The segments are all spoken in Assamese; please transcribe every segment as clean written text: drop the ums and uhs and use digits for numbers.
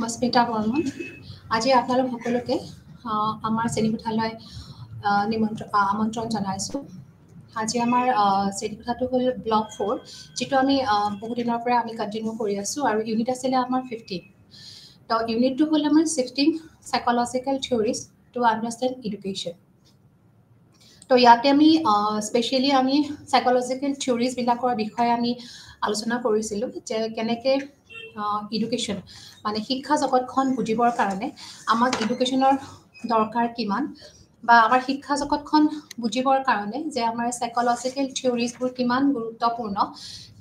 মস্মিতা বৰ্মন আজি আপোনালোক সকলোকে আমাৰ শ্ৰেণীকোঠালৈ আমন্ত্ৰণ জনাইছোঁ। আজি আমাৰ শ্ৰেণীকোঠাটো হ'ল ব্লক 4, যিটো আমি বহুদিনৰ পৰা আমি কণ্টিনিউ কৰি আছোঁ আৰু ইউনিট আছিলে আমাৰ 15। তো ইউনিটটো হ'ল আমাৰ 16 সাইকোলজিকেল থিয়ৰিজ টু আণ্ডাৰষ্টেণ্ড এডুকেশ্যন। তো ইয়াতে আমি স্পেচিয়েলি আমি সাইকোলজিকেল থিয়ৰিজবিলাকৰ বিষয়ে আমি আলোচনা কৰিছিলোঁ যে কেনেকৈ এডুকেশ্যন মানে শিক্ষা জগতখন বুজিবৰ কাৰণে আমাক এডুকেশ্যনৰ দৰকাৰ কিমান বা আমাৰ শিক্ষা জগতখন বুজিবৰ কাৰণে যে আমাৰ সাইকোলজিকেল থিয়ৰিজবোৰ কিমান গুৰুত্বপূৰ্ণ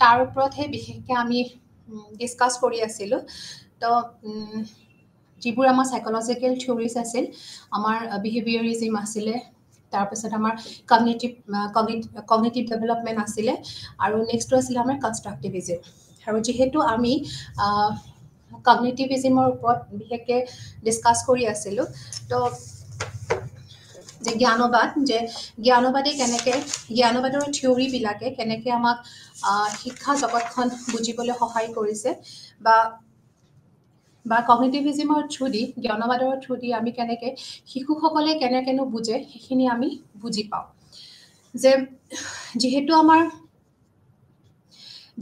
তাৰ ওপৰতহে বিশেষকৈ আমি ডিছকাছ কৰি আছিলোঁ। তো যিবোৰ আমাৰ সাইকোলজিকেল থিয়ৰিজ আছিল, আমাৰ বিহেভিয়ৰিজিম আছিলে, তাৰপিছত আমাৰ কগনিটিভ ডেভেলপমেণ্ট আছিলে আৰু নেক্সটটো আছিলে আমাৰ কনষ্ট্ৰাকটিভিজিম। আৰু যিহেতু আমি কগনিটিভিজিমৰ ওপৰত বিশেষকৈ ডিছকাছ কৰি আছিলোঁ, তো যে জ্ঞানবাদৰ থিয়ৰিবিলাকে কেনেকৈ আমাক শিক্ষা জগতখন বুজিবলৈ সহায় কৰিছে বা কগনিটিভিজিমৰ থ্ৰুদি জ্ঞানবাদৰ থ্ৰুদি আমি কেনেকৈ শিশুসকলে কেনেকৈনো বুজে সেইখিনি আমি বুজি পাওঁ। যে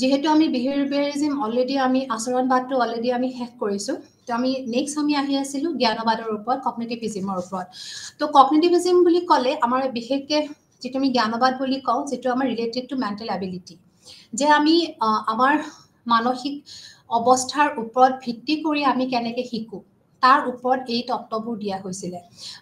যিহেতু আমি বিহেভিয়ৰিজিম অলৰেডি আমি আচৰণবাদটো অলৰেডি আমি শেষ কৰিছোঁ, তো আমি নেক্সট আমি আহি আছিলোঁ জ্ঞানবাদৰ ওপৰত, কগনিটিভিজিমৰ ওপৰত। তো কগনিটিভিজিম বুলি ক'লে আমাৰ বিশেষকৈ যিটো আমি জ্ঞানবাদ বুলি কওঁ, যিটো আমাৰ ৰিলেটেড টু মেণ্টেল এবিলিটি, যে আমি আমাৰ মানসিক অৱস্থাৰ ওপৰত ভিত্তি কৰি আমি কেনেকৈ শিকোঁ তাৰ ওপৰত এই তত্ত্ববোৰ দিয়া হৈছিলে।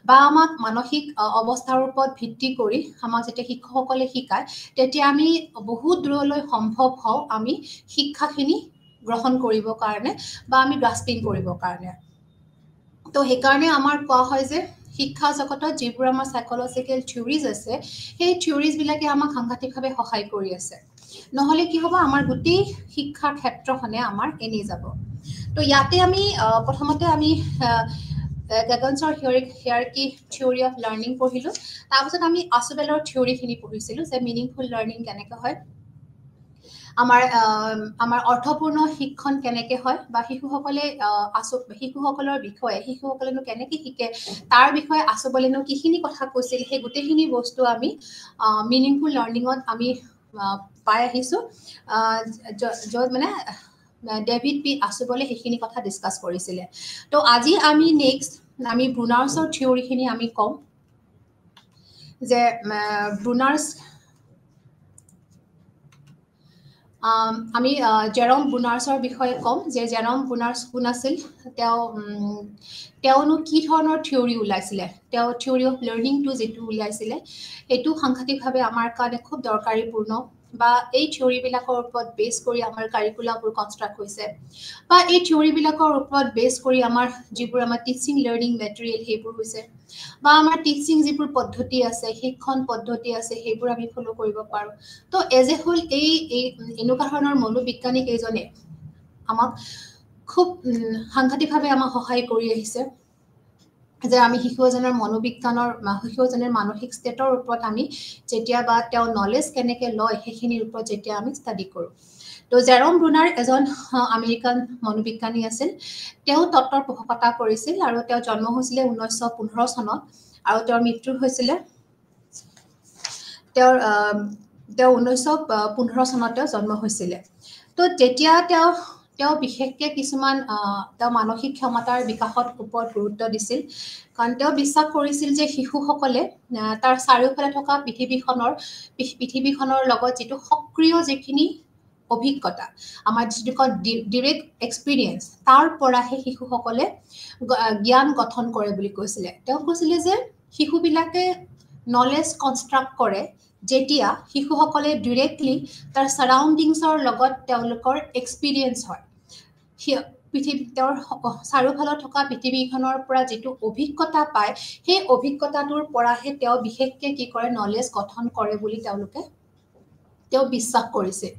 বা আমাক মানসিক অৱস্থাৰ ওপৰত ভিত্তি কৰি আমাক যেতিয়া শিক্ষকসকলে শিকায়, তেতিয়া আমি বহুত দূৰলৈ সম্ভৱ হওঁ আমি শিক্ষাখিনি গ্ৰহণ কৰিবৰ কাৰণে বা আমি গ্ৰাস্পিং কৰিবৰ কাৰণে। তো সেইকাৰণে আমাৰ কোৱা হয় যে শিক্ষা জগতত যিবোৰ আমাৰ সাইকোলজিকেল থিয়ৰিজ আছে, সেই থিয়ৰিজবিলাকে আমাক সাংঘাতিকভাৱে সহায় কৰি আছে। নহ'লে কি হ'ব, আমাৰ গোটেই শিক্ষাৰ ক্ষেত্ৰখনে আমাৰ এনেই যাব। তো ইয়াতে আমি প্ৰথমতে আমি গগনছৰ হিয়াৰাৰ্কি থিয়ৰি অফ লাৰ্ণিং পঢ়িলোঁ। তাৰপিছত আমি আছুবেলৰ থিয়ৰিখিনি পঢ়িছিলোঁ যে মিনিংফুল লাৰ্ণিং কেনেকৈ হয়, আমাৰ অৰ্থপূৰ্ণ শিক্ষণ কেনেকৈ হয়, বা শিশুসকলৰ বিষয়ে শিশুসকলেনো কেনেকৈ শিকে তাৰ বিষয়ে আছুবেলেনো কিখিনি কথা কৈছিল, সেই গোটেইখিনি বস্তু আমি মিনিংফুল লাৰ্ণিঙত আমি পাই আহিছোঁ, য'ত মানে ডেভিড পি আছুবেলে সেইখিনি কথা ডিছকাছ কৰিছিলে। তো আজি আমি নেক্সট আমি ব্ৰুনাৰ্ছৰ থিয়ৰিখিনি আমি ক'ম যে আমি জেৰম ব্ৰুনাৰ্ছৰ বিষয়ে ক'ম যে জেৰম ব্ৰুনাৰ্ছ কোন আছিল, তেওঁনো কি ধৰণৰ থিয়ৰি ওলাইছিলে, তেওঁ থিয়ৰি অফ লাৰ্ণিংটো যিটো ওলাইছিলে সেইটো সাংঘাতিকভাৱে আমাৰ কাৰণে খুব দৰকাৰীপূৰ্ণ, বা এই থিয়ৰিবিলাকৰ ওপৰত বেছ কৰি আমাৰ কাৰিকুলামবোৰ কনষ্ট্ৰাক্ট হৈছে, বা এই থিয়ৰিবিলাকৰ ওপৰত বেছ কৰি আমাৰ যিবোৰ আমাৰ টিচিং লাৰ্ণিং মেটেৰিয়েল সেইবোৰ হৈছে, বা আমাৰ টিচিং যিবোৰ পদ্ধতি আছে, শিক্ষণ পদ্ধতি আছে, সেইবোৰ আমি ফ'ল' কৰিব পাৰোঁ। তো এজ এ হোল এই এনেকুৱা ধৰণৰ মনোবিজ্ঞানী কেইজনে আমাক খুব সাংঘাতিকভাৱে আমাক সহায় কৰি আহিছে যে আমি শিশু এজনৰ মানসিক ষ্টেটৰ ওপৰত আমি যেতিয়া বা তেওঁ নলেজ কেনেকৈ লয় সেইখিনিৰ ওপৰত যেতিয়া আমি ষ্টাডি কৰোঁ। তো জেৰম ব্ৰুনাৰ এজন আমেৰিকান মনোবিজ্ঞানী আছিল। তেওঁ তত্ত্বৰ পোষকতা কৰিছিল আৰু তেওঁৰ জন্ম হৈছিলে 1915 চনত আৰু তেওঁৰ মৃত্যু হৈছিলে তেওঁৰ 1915 চনতে জন্ম হৈছিলে। তো যেতিয়া তেওঁ বিশেষকৈ কিছুমান তেওঁ মানসিক ক্ষমতাৰ বিকাশৰ ওপৰত গুৰুত্ব দিছিল, কাৰণ তেওঁ বিশ্বাস কৰিছিল যে শিশুসকলে তাৰ চাৰিওফালে থকা পৃথিৱীখনৰ লগত যিটো সক্ৰিয় যিখিনি অভিজ্ঞতা, আমাৰ যিটো কয় ডিৰেক্ট এক্সপিৰিয়েঞ্চ, তাৰ পৰাহে শিশুসকলে জ্ঞান গঠন কৰে বুলি কৈছিলে। তেওঁ কৈছিলে যে শিশুবিলাকে নলেজ কনষ্ট্ৰাক্ট কৰে যেতিয়া শিশুসকলে ডিৰেক্টলি তাৰ ছাৰাউণ্ডিংছৰ লগত তেওঁলোকৰ এক্সপিৰিয়েঞ্চ হয়, তেওঁৰ চাৰিওফালত থকা পৃথিৱীখনৰ পৰা যিটো অভিজ্ঞতা পায়, সেই অভিজ্ঞতাটোৰ পৰাহে তেওঁ বিশেষকৈ কি কৰে, নলেজ গঠন কৰে বুলি তেওঁ বিশ্বাস কৰিছিল।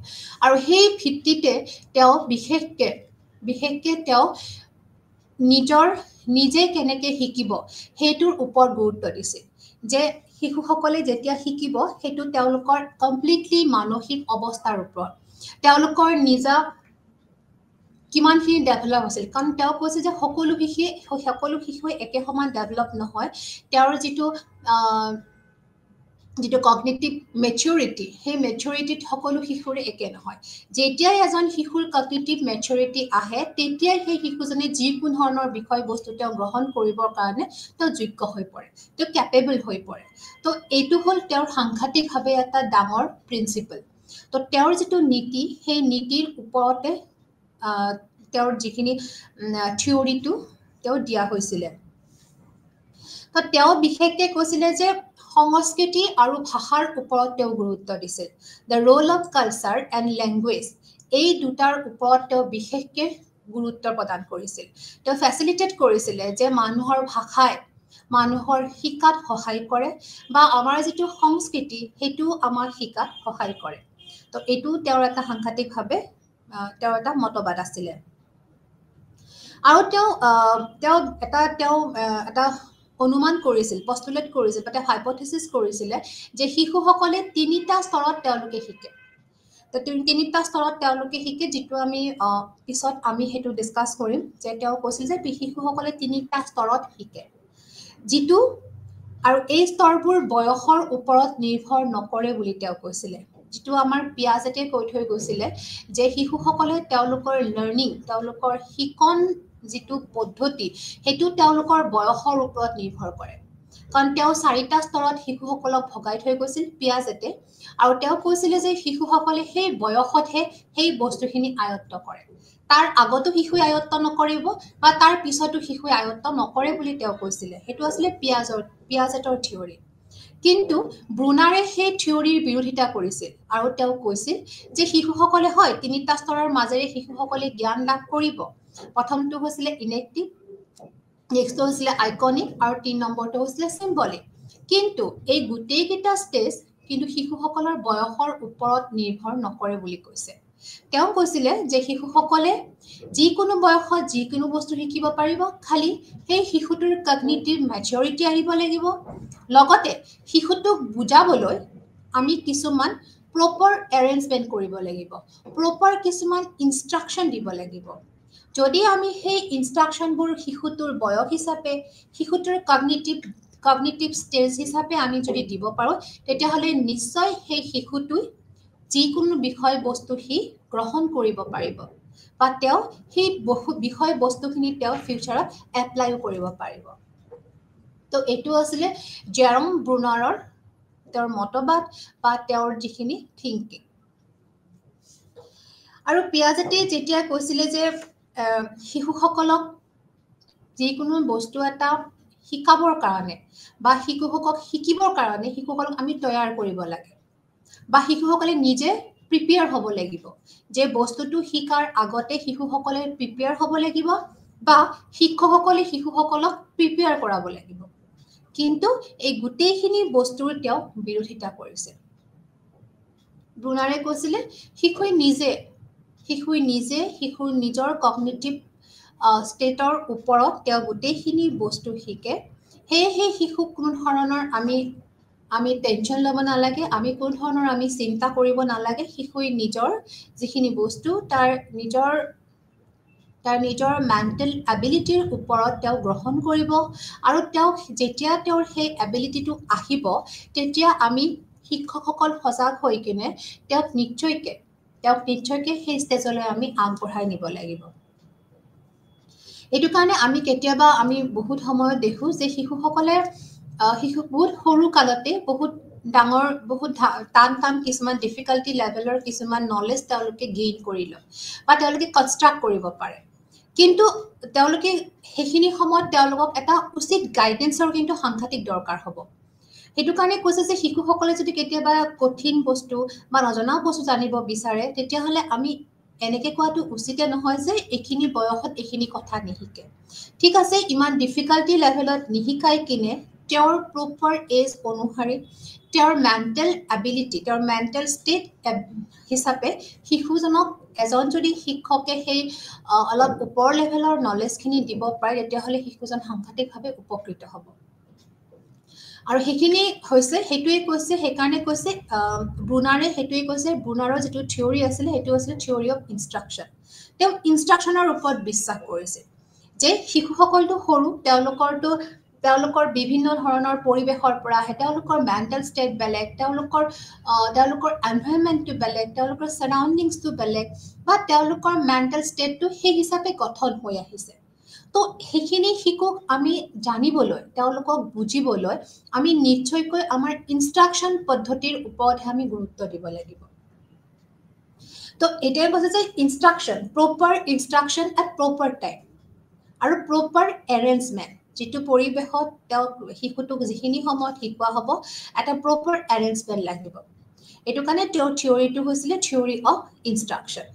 আৰু সেই ভিত্তিতে তেওঁ বিশেষকৈ তেওঁ নিজে কেনেকৈ শিকিব সেইটোৰ ওপৰত গুৰুত্ব দিছিল, যে শিশুসকলে যেতিয়া শিকিব সেইটো তেওঁলোকৰ কমপ্লিটলি মানসিক অৱস্থাৰ ওপৰত, তেওঁলোকৰ নিজা কিমানখিনি ডেভেলপ হৈছিল কাৰণ তেওঁ কৈছে যে সকলো শিশুৱে একে সমান ডেভেলপ নহয় তেওঁৰ যিটো কগনিটিভ মেচুৰিটি সেই মেচুৰিটিত সকলো শিশুৰে একে নহয় যেতিয়াই এজন শিশুৰ কগনিটিভ মেচুৰিটি আহে তেতিয়াই সেই শিশুজনে যিকোনো ধৰণৰ বিষয়বস্তু তেওঁ গ্ৰহণ কৰিবৰ কাৰণে তেওঁ যোগ্য হৈ পৰে তেওঁ কেপেবল হৈ পৰে তো এইটো হ'ল তেওঁৰ সাংঘাতিকভাৱে এটা ডাঙৰ প্ৰিন্সিপল তো তেওঁৰ যিটো নীতি সেই নীতিৰ ওপৰতে তেওঁৰ যিখিনি থিয়ৰিটো তেওঁ দিয়া হৈছিলে তো তেওঁ বিশেষকৈ কৈছিলে যে সংস্কৃতি আৰু ভাষাৰ ওপৰত তেওঁ গুৰুত্ব দিছিল the roll of culture and language এই দুটাৰ ওপৰত তেওঁ বিশেষকৈ গুৰুত্ব প্ৰদান কৰিছিল তেওঁ ফেচিলিটেট কৰিছিলে যে মানুহৰ ভাষাই মানুহৰ শিকাত সহায় কৰে বা আমাৰ যিটো সংস্কৃতি সেইটো আমাৰ শিকাত সহায় কৰে তো এইটো তেওঁৰ এটা সাংঘাতিকভাৱে তেওঁৰ এটা মতবাদ আছিলে আৰু তেওঁ এটা অনুমান কৰিছিল পষ্টুলেট কৰিছিল বা হাইপথেচিছ কৰিছিলে যে শিশুসকলে তিনিটা স্তৰত তেওঁলোকে শিকে তো তিনিটা স্তৰত তেওঁলোকে শিকে যিটো আমি পিছত আমি সেইটো ডিছকাছ কৰিম যে তেওঁ কৈছিল যে শিশুসকলে তিনিটা স্তৰত শিকে যিটো আৰু এই স্তৰবোৰ বয়সৰ ওপৰত নিৰ্ভৰ নকৰে বুলি তেওঁ কৈছিলে যিটো আমাৰ পিয়াজেটে কৈ থৈ গৈছিলে যে শিশুসকলে তেওঁলোকৰ লাৰ্ণিং তেওঁলোকৰ শিকন যিটো পদ্ধতি সেইটো তেওঁলোকৰ বয়সৰ ওপৰত নিৰ্ভৰ কৰে কাৰণ তেওঁ চাৰিটা স্তৰত শিশুসকলক ভগাই থৈ গৈছিল পিয়াজেটে আৰু তেওঁ কৈছিলে যে শিশুসকলে সেই বয়সতহে সেই বস্তুখিনি আয়ত্ত কৰে তাৰ আগতো শিশুৱে আয়ত্ত নকৰিব বা তাৰ পিছতো শিশুৱে আয়ত্ত নকৰে বুলি তেওঁ কৈছিলে সেইটো আছিলে পিয়াজেটৰ থিয়ৰি কিন্তু ব্ৰুনাৰে সেই থিয়ৰিৰ বিৰোধিতা কৰিছিল আৰু তেওঁ কৈছিল যে শিশুসকলে হয় তিনিটা স্তৰৰ মাজেৰে শিশুসকলে জ্ঞান লাভ কৰিব প্ৰথমটো হৈছিলে ইনেক্টিভ নেক্সটটো হৈছিলে আইকনিক আৰু ৩ নম্বৰটো হৈছিলে চিম্বলিক কিন্তু এই গোটেইকেইটা ষ্টেজ কিন্তু শিশুসকলৰ বয়সৰ ওপৰত নিৰ্ভৰ নকৰে বুলি কৈছে তেওঁ কৈছিলে যে শিশুসকলে যিকোনো বয়সত যিকোনো বস্তু শিকিব পাৰিব খালি সেই শিশুটোৰ কগনিটিভ মেচুৰিটি আহিব লাগিব লগতে শিশুটোক বুজাবলৈ আমি কিছুমান প্ৰপাৰ এৰেঞ্জমেণ্ট কৰিব লাগিব প্ৰপাৰ কিছুমান ইনষ্ট্ৰাকশ্যন দিব লাগিব যদি আমি সেই ইনষ্ট্ৰাকশ্যনবোৰ শিশুটোৰ বয়স হিচাপে শিশুটোৰ কগনিটিভ ষ্টেজ হিচাপে আমি যদি দিব পাৰোঁ তেতিয়াহ'লে নিশ্চয় সেই শিশুটোই যিকোনো বিষয়বস্তু সি গ্ৰহণ কৰিব পাৰিব বা তেওঁ সেই বিষয়বস্তুখিনি তেওঁ ফিউচাৰত এপ্লাইও কৰিব পাৰিব তো এইটো আছিলে জেৰম ব্ৰুনাৰৰ তেওঁৰ মতবাদ বা তেওঁৰ যিখিনি থিংকিং আৰু পিয়াজেটে যেতিয়া কৈছিলে যে শিশুসকলক যিকোনো বস্তু এটা শিকাবৰ কাৰণে বা শিশুসকলক শিকিবৰ কাৰণে শিশুসকলক আমি তৈয়াৰ কৰিব লাগে বা শিশুসকলে নিজে প্ৰিপেয়াৰ হ'ব লাগিব যে বস্তুটো শিকাৰ আগতে শিশুসকলে প্ৰিপেয়াৰ হ'ব লাগিব বা শিক্ষকসকলে শিশুসকলক প্ৰিপেয়াৰ কৰাব লাগিব কিন্তু এই গোটেইখিনি বস্তুৰ তেওঁ বিৰোধিতা কৰিছে ব্ৰুনাৰে কৈছিলে শিশুৰ নিজৰ কগনিটিভ ষ্টেটৰ ওপৰত তেওঁ গোটেইখিনি বস্তু শিকে সেয়েহে শিশুক কোনো ধৰণৰ আমি টেনশ্যন ল'ব নালাগে আমি কোনো ধৰণৰ আমি চিন্তা কৰিব নালাগে শিশুৱে নিজৰ যিখিনি বস্তু তাৰ নিজৰ মেণ্টেল এবিলিটিৰ ওপৰত তেওঁ গ্ৰহণ কৰিব আৰু তেওঁ যেতিয়া তেওঁৰ সেই এবিলিটিটো আহিব তেতিয়া আমি শিক্ষকসকল সজাগ হৈ কিনে তেওঁক নিশ্চয়কৈ সেই ষ্টেজলৈ আমি আগবঢ়াই নিব লাগিব এইটো কাৰণে আমি কেতিয়াবা আমি বহুত সময়ত দেখোঁ যে শিশুসকলে বহুত সৰু কালতে বহুত ডাঙৰ বহুত টান কিছুমান ডিফিকাল্টি লেভেলৰ কিছুমান নলেজ তেওঁলোকে গেইন কৰি লয় বা তেওঁলোকে কনষ্ট্ৰাক্ট কৰিব পাৰে কিন্তু তেওঁলোকে সেইখিনি সময়ত তেওঁলোকক এটা উচিত গাইডেন্সৰ কিন্তু সাংঘাতিক দৰকাৰ হ'ব সেইটো কাৰণে কৈছে যে শিশুসকলে যদি কেতিয়াবা কঠিন বস্তু বা নজনা বস্তু জানিব বিচাৰে তেতিয়াহ'লে আমি এনেকৈ কোৱাটো উচিতে নহয় যে এইখিনি বয়সত এইখিনি কথা নিশিকে ঠিক আছে ইমান ডিফিকাল্টি লেভেলত নিশিকাই কিনে তেওঁৰ প্ৰপাৰ এজ অনুসৰি তেওঁৰ মেণ্টেল এবিলিটি তেওঁৰ মেণ্টেল ষ্টেট হিচাপে শিশুজনক এজন যদি শিক্ষকে সেই অলপ ওপৰ লেভেলৰ নলেজখিনি দিব পাৰে তেতিয়াহ'লে শিশুজন সাংঘাতিকভাৱে উপকৃত হ'ব আৰু সেইখিনি হৈছে সেইটোৱে কৈছে সেইকাৰণে কৈছে ব্ৰুনাৰে সেইটোৱে কৈছে ব্ৰুনাৰৰ যিটো থিয়ৰি আছিলে সেইটো আছিলে থিয়ৰি অফ ইনষ্ট্ৰাকশ্যন তেওঁ ইনষ্ট্ৰাকশ্যনৰ ওপৰত বিশ্বাস কৰিছিল যে শিশুসকলটো সৰু তেওঁলোকৰ বিভিন্ন ধৰণৰ পৰিৱেশৰ পৰা আহে তেওঁলোকৰ মেণ্টেল ষ্টেট বেলেগ তেওঁলোকৰ এনভাইৰনমেণ্টটো বেলেগ তেওঁলোকৰ ছাৰাউণ্ডিংছটো বেলেগ বা তেওঁলোকৰ মেণ্টেল ষ্টেটটো সেই হিচাপে গঠন হৈ আহিছে তো সেইখিনি শিশুক আমি জানিবলৈ তেওঁলোকক বুজিবলৈ আমি নিশ্চয়কৈ আমাৰ ইনষ্ট্ৰাকশ্যন পদ্ধতিৰ ওপৰতহে আমি গুৰুত্ব দিব লাগিব তো এটাই কৈছে যে instruction proper instruction at proper time আৰু প্ৰপাৰ এৰেঞ্জমেণ্ট যিটো পৰিৱেশত তেওঁক শিশুটোক যিখিনি সময়ত শিকোৱা হ'ব এটা প্ৰপাৰ এৰেঞ্জমেণ্ট লাগিব এইটো কাৰণে তেওঁৰ থিয়ৰিটো হৈছিলে থিয়ৰি অফ ইনষ্ট্ৰাকশ্যন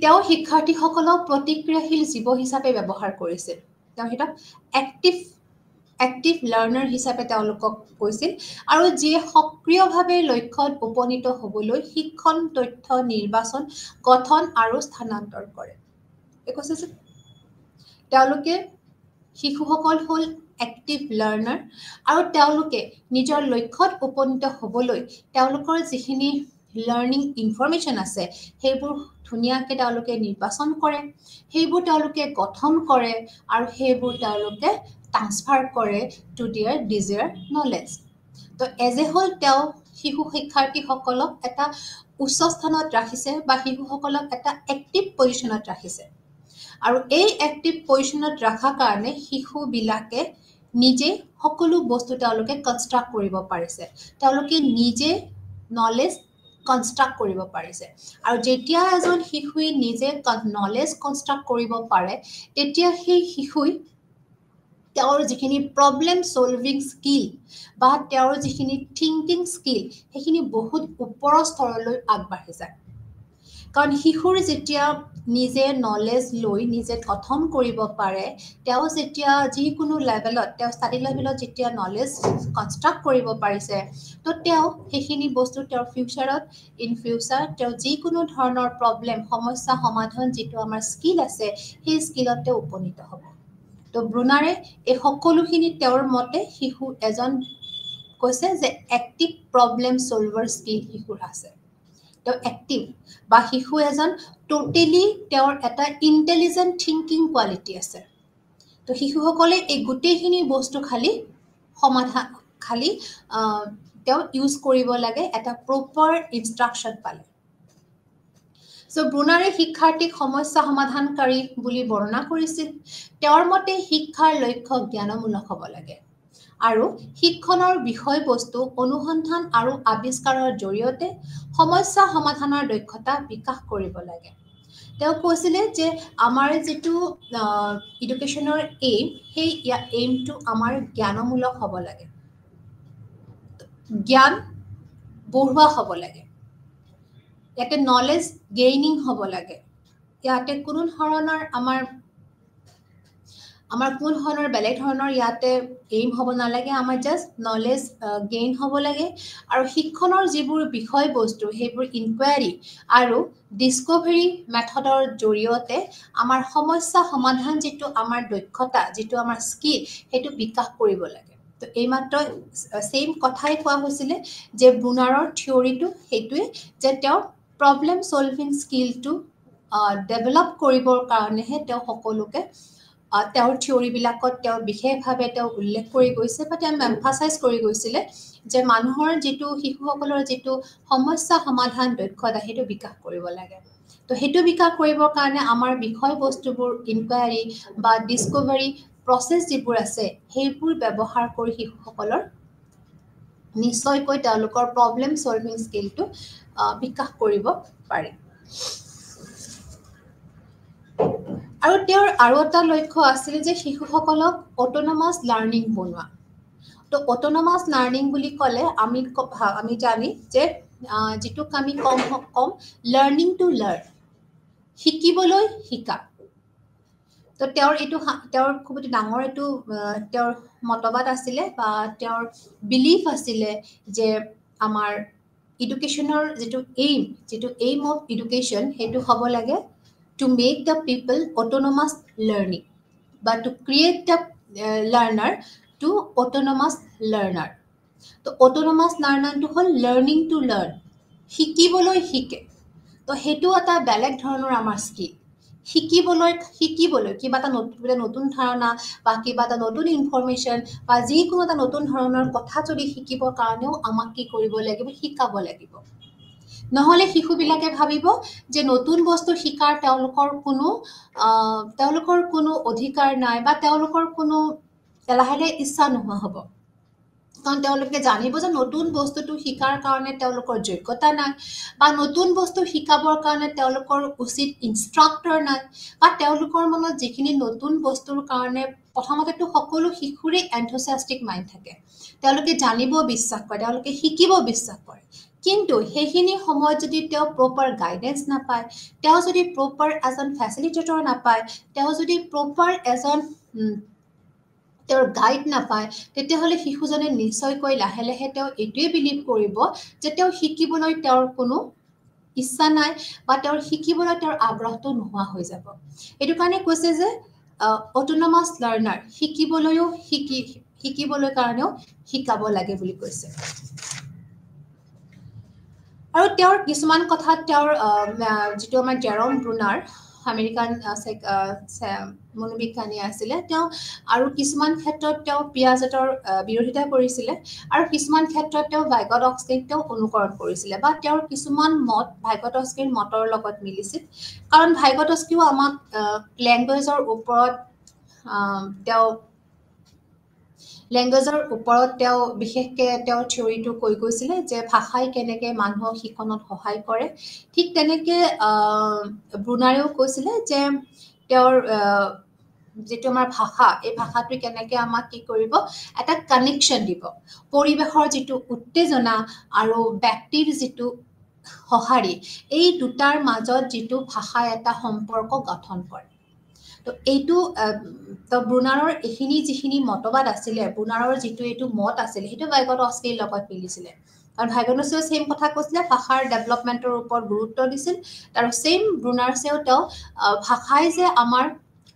তেওঁ শিক্ষাৰ্থীসকলক প্ৰতিক্ৰিয়াশীল জীৱ হিচাপে ব্যৱহাৰ কৰিছিল তেওঁ সিহঁতক এক্টিভ লাৰ্ণাৰ হিচাপে তেওঁলোকক কৈছিল আৰু যিয়ে সক্ৰিয়ভাৱে লক্ষ্যত উপনীত হ'বলৈ শিক্ষণ তথ্য নিৰ্বাচন গঠন আৰু স্থানান্তৰ কৰে এই কৈছে যে তেওঁলোকে শিশুসকল হ'ল এক্টিভ লাৰ্ণাৰ আৰু তেওঁলোকে নিজৰ লক্ষ্যত উপনীত হ'বলৈ তেওঁলোকৰ যিখিনি লাৰ্ণিং ইনফৰমেশ্যন আছে সেইবোৰ ধুনীয়াকৈ তেওঁলোকে নিৰ্বাচন কৰে সেইবোৰ তেওঁলোকে গঠন কৰে আৰু সেইবোৰ তেওঁলোকে ট্ৰান্সফাৰ কৰে টু দিয়াৰ ডিজায়াৰ নলেজ তো এজ এ হ'ল তেওঁ শিশু শিক্ষাৰ্থীসকলক এটা উচ্চ স্থানত ৰাখিছে বা শিশুসকলক এটা এক্টিভ পজিশ্যনত ৰাখিছে আৰু এই এক্টিভ পজিশ্যনত ৰখাৰ কাৰণে শিশুবিলাকে নিজে সকলো বস্তু তেওঁলোকে কনষ্ট্ৰাক্ট কৰিব পাৰিছে তেওঁলোকে নিজে নলেজ কনষ্ট্ৰাক্ট কৰিব পাৰিছে আৰু যেতিয়া এজন শিশুৱে নিজে নলেজ কনষ্ট্ৰাক্ট কৰিব পাৰে তেতিয়া সেই শিশুই তেওঁৰ যিখিনি প্ৰব্লেম ছলভিং স্কিল বা তেওঁৰ যিখিনি থিংকিং স্কিল সেইখিনি বহুত ওপৰৰ স্তৰলৈ আগবাঢ়ি যায় কাৰণ শিশুৰ যেতিয়া নিজে নলেজ লৈ নিজে গঠন কৰিব পাৰে তেওঁ যেতিয়া যিকোনো লেভেলত তেওঁ ষ্টাডি লেভেলত যেতিয়া নলেজ কনষ্ট্ৰাক্ট কৰিব পাৰিছে তো তেওঁ সেইখিনি বস্তু তেওঁৰ ফিউচাৰত ইন ফিউচাৰ তেওঁ যিকোনো ধৰণৰ প্ৰব্লেম সমস্যা সমাধান যিটো আমাৰ স্কিল আছে সেই স্কিলত তেওঁ উপনীত হ'ব তো ব্ৰুনাৰে এই সকলোখিনি তেওঁৰ মতে শিশু এজন কৈছে যে এক্টিভ প্ৰব্লেম ছলভাৰ স্কিল শিশুৰ আছে তেওঁ এক্টিভ বা শিশু এজন টোটেলি তেওঁৰ এটা ইণ্টেলিজেণ্ট থিংকিং কোৱালিটি আছে তো শিশুসকলে এই গোটেইখিনি বস্তু খালি তেওঁ ইউজ কৰিব লাগে এটা প্ৰপাৰ ইনষ্ট্ৰাকশ্যন পালে চ' ব্ৰুনাৰে শিক্ষাৰ্থীক সমস্যা সমাধানকাৰী বুলি বৰ্ণনা কৰিছিল তেওঁৰ মতে শিক্ষাৰ লক্ষ্য জ্ঞানমূলক হ'ব লাগে আৰু শিক্ষণৰ বিষয়বস্তু অনুসন্ধান আৰু আৱিষ্কাৰৰ জৰিয়তে সমস্যা সমাধানৰ দক্ষতা বিকাশ কৰিব লাগে তেওঁ কৈছিলে যে আমাৰ যিটো এডুকেশ্যনৰ এইম সেই এইমটো আমাৰ জ্ঞানমূলক হ'ব লাগে জ্ঞান বঢ়োৱা হ'ব লাগে ইয়াতে নলেজ গেইনিং হ'ব লাগে ইয়াতে কোনো ধৰণৰ আমাৰ কোনো ধৰণৰ বেলেগ ধৰণৰ ইয়াতে এইম হ'ব নালাগে আমাৰ জাষ্ট নলেজ গেইন হ'ব লাগে আৰু শিক্ষণৰ যিবোৰ বিষয়বস্তু সেইবোৰ ইনকুৱাৰী আৰু ডিস্কভাৰী মেথডৰ জৰিয়তে আমাৰ সমস্যা সমাধান যিটো আমাৰ দক্ষতা যিটো আমাৰ স্কিল সেইটো বিকাশ কৰিব লাগে তো এইমাত্ৰ ছেইম কথাই কোৱা হৈছিলে যে ব্ৰুনাৰৰ থিয়ৰিটো সেইটোৱে যে তেওঁ প্ৰব্লেম ছলভিং স্কিলটো ডেভেলপ কৰিবৰ কাৰণেহে তেওঁ সকলোকে তেওঁৰ থিয়ৰিবিলাকত তেওঁ বিশেষভাৱে তেওঁ উল্লেখ কৰি গৈছে বা তেওঁ এমফাচাইজ কৰি গৈছিলে যে মানুহৰ যিটো শিশুসকলৰ যিটো সমস্যা সমাধান দক্ষতা সেইটো বিকাশ কৰিব লাগে তো সেইটো বিকাশ কৰিবৰ কাৰণে আমাৰ বিষয়বস্তুবোৰ ইনকুৱাৰী বা ডিস্কভাৰী প্ৰচেছ যিবোৰ আছে সেইবোৰ ব্যৱহাৰ কৰি শিশুসকলৰ নিশ্চয়কৈ তেওঁলোকৰ প্ৰব্লেম ছলভিং স্কিলটো বিকাশ কৰিব পাৰে আৰু তেওঁৰ আৰু এটা লক্ষ্য আছিল যে শিশুসকলক অট'নমাছ লাৰ্ণিং বনোৱা তো অট'নমাছ লাৰ্ণিং বুলি ক'লে আমি জানি যে যিটোক আমি কম লাৰ্ণিং টু লাৰ্ণ শিকিবলৈ শিকা তো তেওঁৰ খুব ডাঙৰ এইটো তেওঁৰ মতবাদ আছিলে বা তেওঁৰ বিলিফ আছিলে যে আমাৰ এডুকেশ্যনৰ যিটো এইম অফ এডুকেশ্যন সেইটো হ'ব লাগে to make the people autonomous learning but to create the learner to autonomous learner তো autonomous learner to hall learning to learn শিকিবলৈ শিকে তো সেইটো এটা বেলেগ ধৰণৰ আমাৰ স্কিল শিকিবলৈ কিবা এটা নতুন ধাৰণা বা কিবা এটা নতুন ইনফৰমেশ্যন বা যিকোনো এটা নতুন ধৰণৰ কথা যদি শিকিবৰ কাৰণেও আমাক কি কৰিব লাগিব শিকাব লাগিব নহলে শিশুবিলাকে ভাবিব যে নতুন বস্তু শিকাৰ তেওঁলোকৰ কোনো অধিকাৰ নাই বা তেওঁলোকৰ কোনো লাহে ইচ্ছা নোহোৱা হ'ব কাৰণ তেওঁলোকে জানিব যে নতুন বস্তুটো শিকাৰ কাৰণে তেওঁলোকৰ যোগ্যতা নাই বা নতুন বস্তু শিকাবৰ কাৰণে তেওঁলোকৰ উচিত ইনষ্ট্ৰাক্টৰ নাই বা তেওঁলোকৰ মনত যিখিনি নতুন বস্তুৰ কাৰণে প্ৰথমতেতো সকলো শিশুৰে এনথুচিয়াষ্টিক মাইণ্ড থাকে তেওঁলোকে জানিব বিশ্বাস কৰে তেওঁলোকে শিকিব বিশ্বাস কৰে কিন্তু সেইখিনি সময়ত যদি তেওঁ প্ৰপাৰ গাইডেন্স নাপায় তেওঁ যদি প্ৰপাৰ এজন ফেচিলিটেটৰ নাপায় তেওঁ যদি প্ৰপাৰ এজন তেওঁৰ গাইড নাপায় তেতিয়াহ'লে শিশুজনে নিশ্চয়কৈ লাহে লাহে তেওঁ এইটোৱে বিলিভ কৰিব যে তেওঁ শিকিবলৈ তেওঁৰ কোনো ইচ্ছা নাই বা তেওঁৰ শিকিবলৈ তেওঁৰ আগ্ৰহটো নোহোৱা হৈ যাব এইটো কাৰণে কৈছে যে অটোনমাছ লাৰ্ণাৰ শিকিবলৈ কাৰণেও শিকাব লাগে বুলি কৈছে আৰু তেওঁৰ কিছুমান কথাত তেওঁৰ যিটো আমাৰ জেৰম ব্ৰুনাৰ আমেৰিকান মনোবিজ্ঞানী আছিলে তেওঁ আৰু কিছুমান ক্ষেত্ৰত তেওঁ পিয়াজেটৰ বিৰোধিতা কৰিছিলে আৰু কিছুমান ক্ষেত্ৰত তেওঁ ভাইগটস্কিক তেওঁ অনুকৰণ কৰিছিলে বা তেওঁৰ কিছুমান মত ভাইগটস্কিৰ মতৰ লগত মিলিছিল কাৰণ ভাইগটস্কিও আমাক লেংগুৱেজৰ ওপৰত তেওঁ লেংগুৱেজৰ ওপৰত তেওঁ বিশেষকৈ তেওঁৰ থিয়ৰিটো কৈ গৈছিলে যে ভাষাই কেনেকৈ মানুহক শিক্ষণত সহায় কৰে ঠিক তেনেকৈ ব্ৰুনাৰেও কৈছিলে যে তেওঁৰ যিটো আমাৰ ভাষা এই ভাষাটোৱে কেনেকৈ আমাক কি কৰিব এটা কানেকশ্যন দিব পৰিৱেশৰ যিটো উত্তেজনা আৰু ব্যক্তিৰ যিটো সঁহাৰি এই দুটাৰ মাজত যিটো ভাষাই এটা সম্পৰ্ক গঠন কৰে তো এইটো ব্ৰুনাৰৰ এইখিনি যিখিনি মতবাদ আছিলে ব্ৰুনাৰৰ যিটো এইটো মত আছিলে সেইটো ভাইগটস্কিৰ লগত মিলিছিলে কাৰণ ভাইগটস্কিয়েও ছেইম কথা কৈছিলে ভাষাৰ ডেভেলপমেণ্টৰ ওপৰত গুৰুত্ব দিছিল আৰু ছেইম ব্ৰুনাৰ্ছেও তেওঁ ভাষাই যে আমাৰ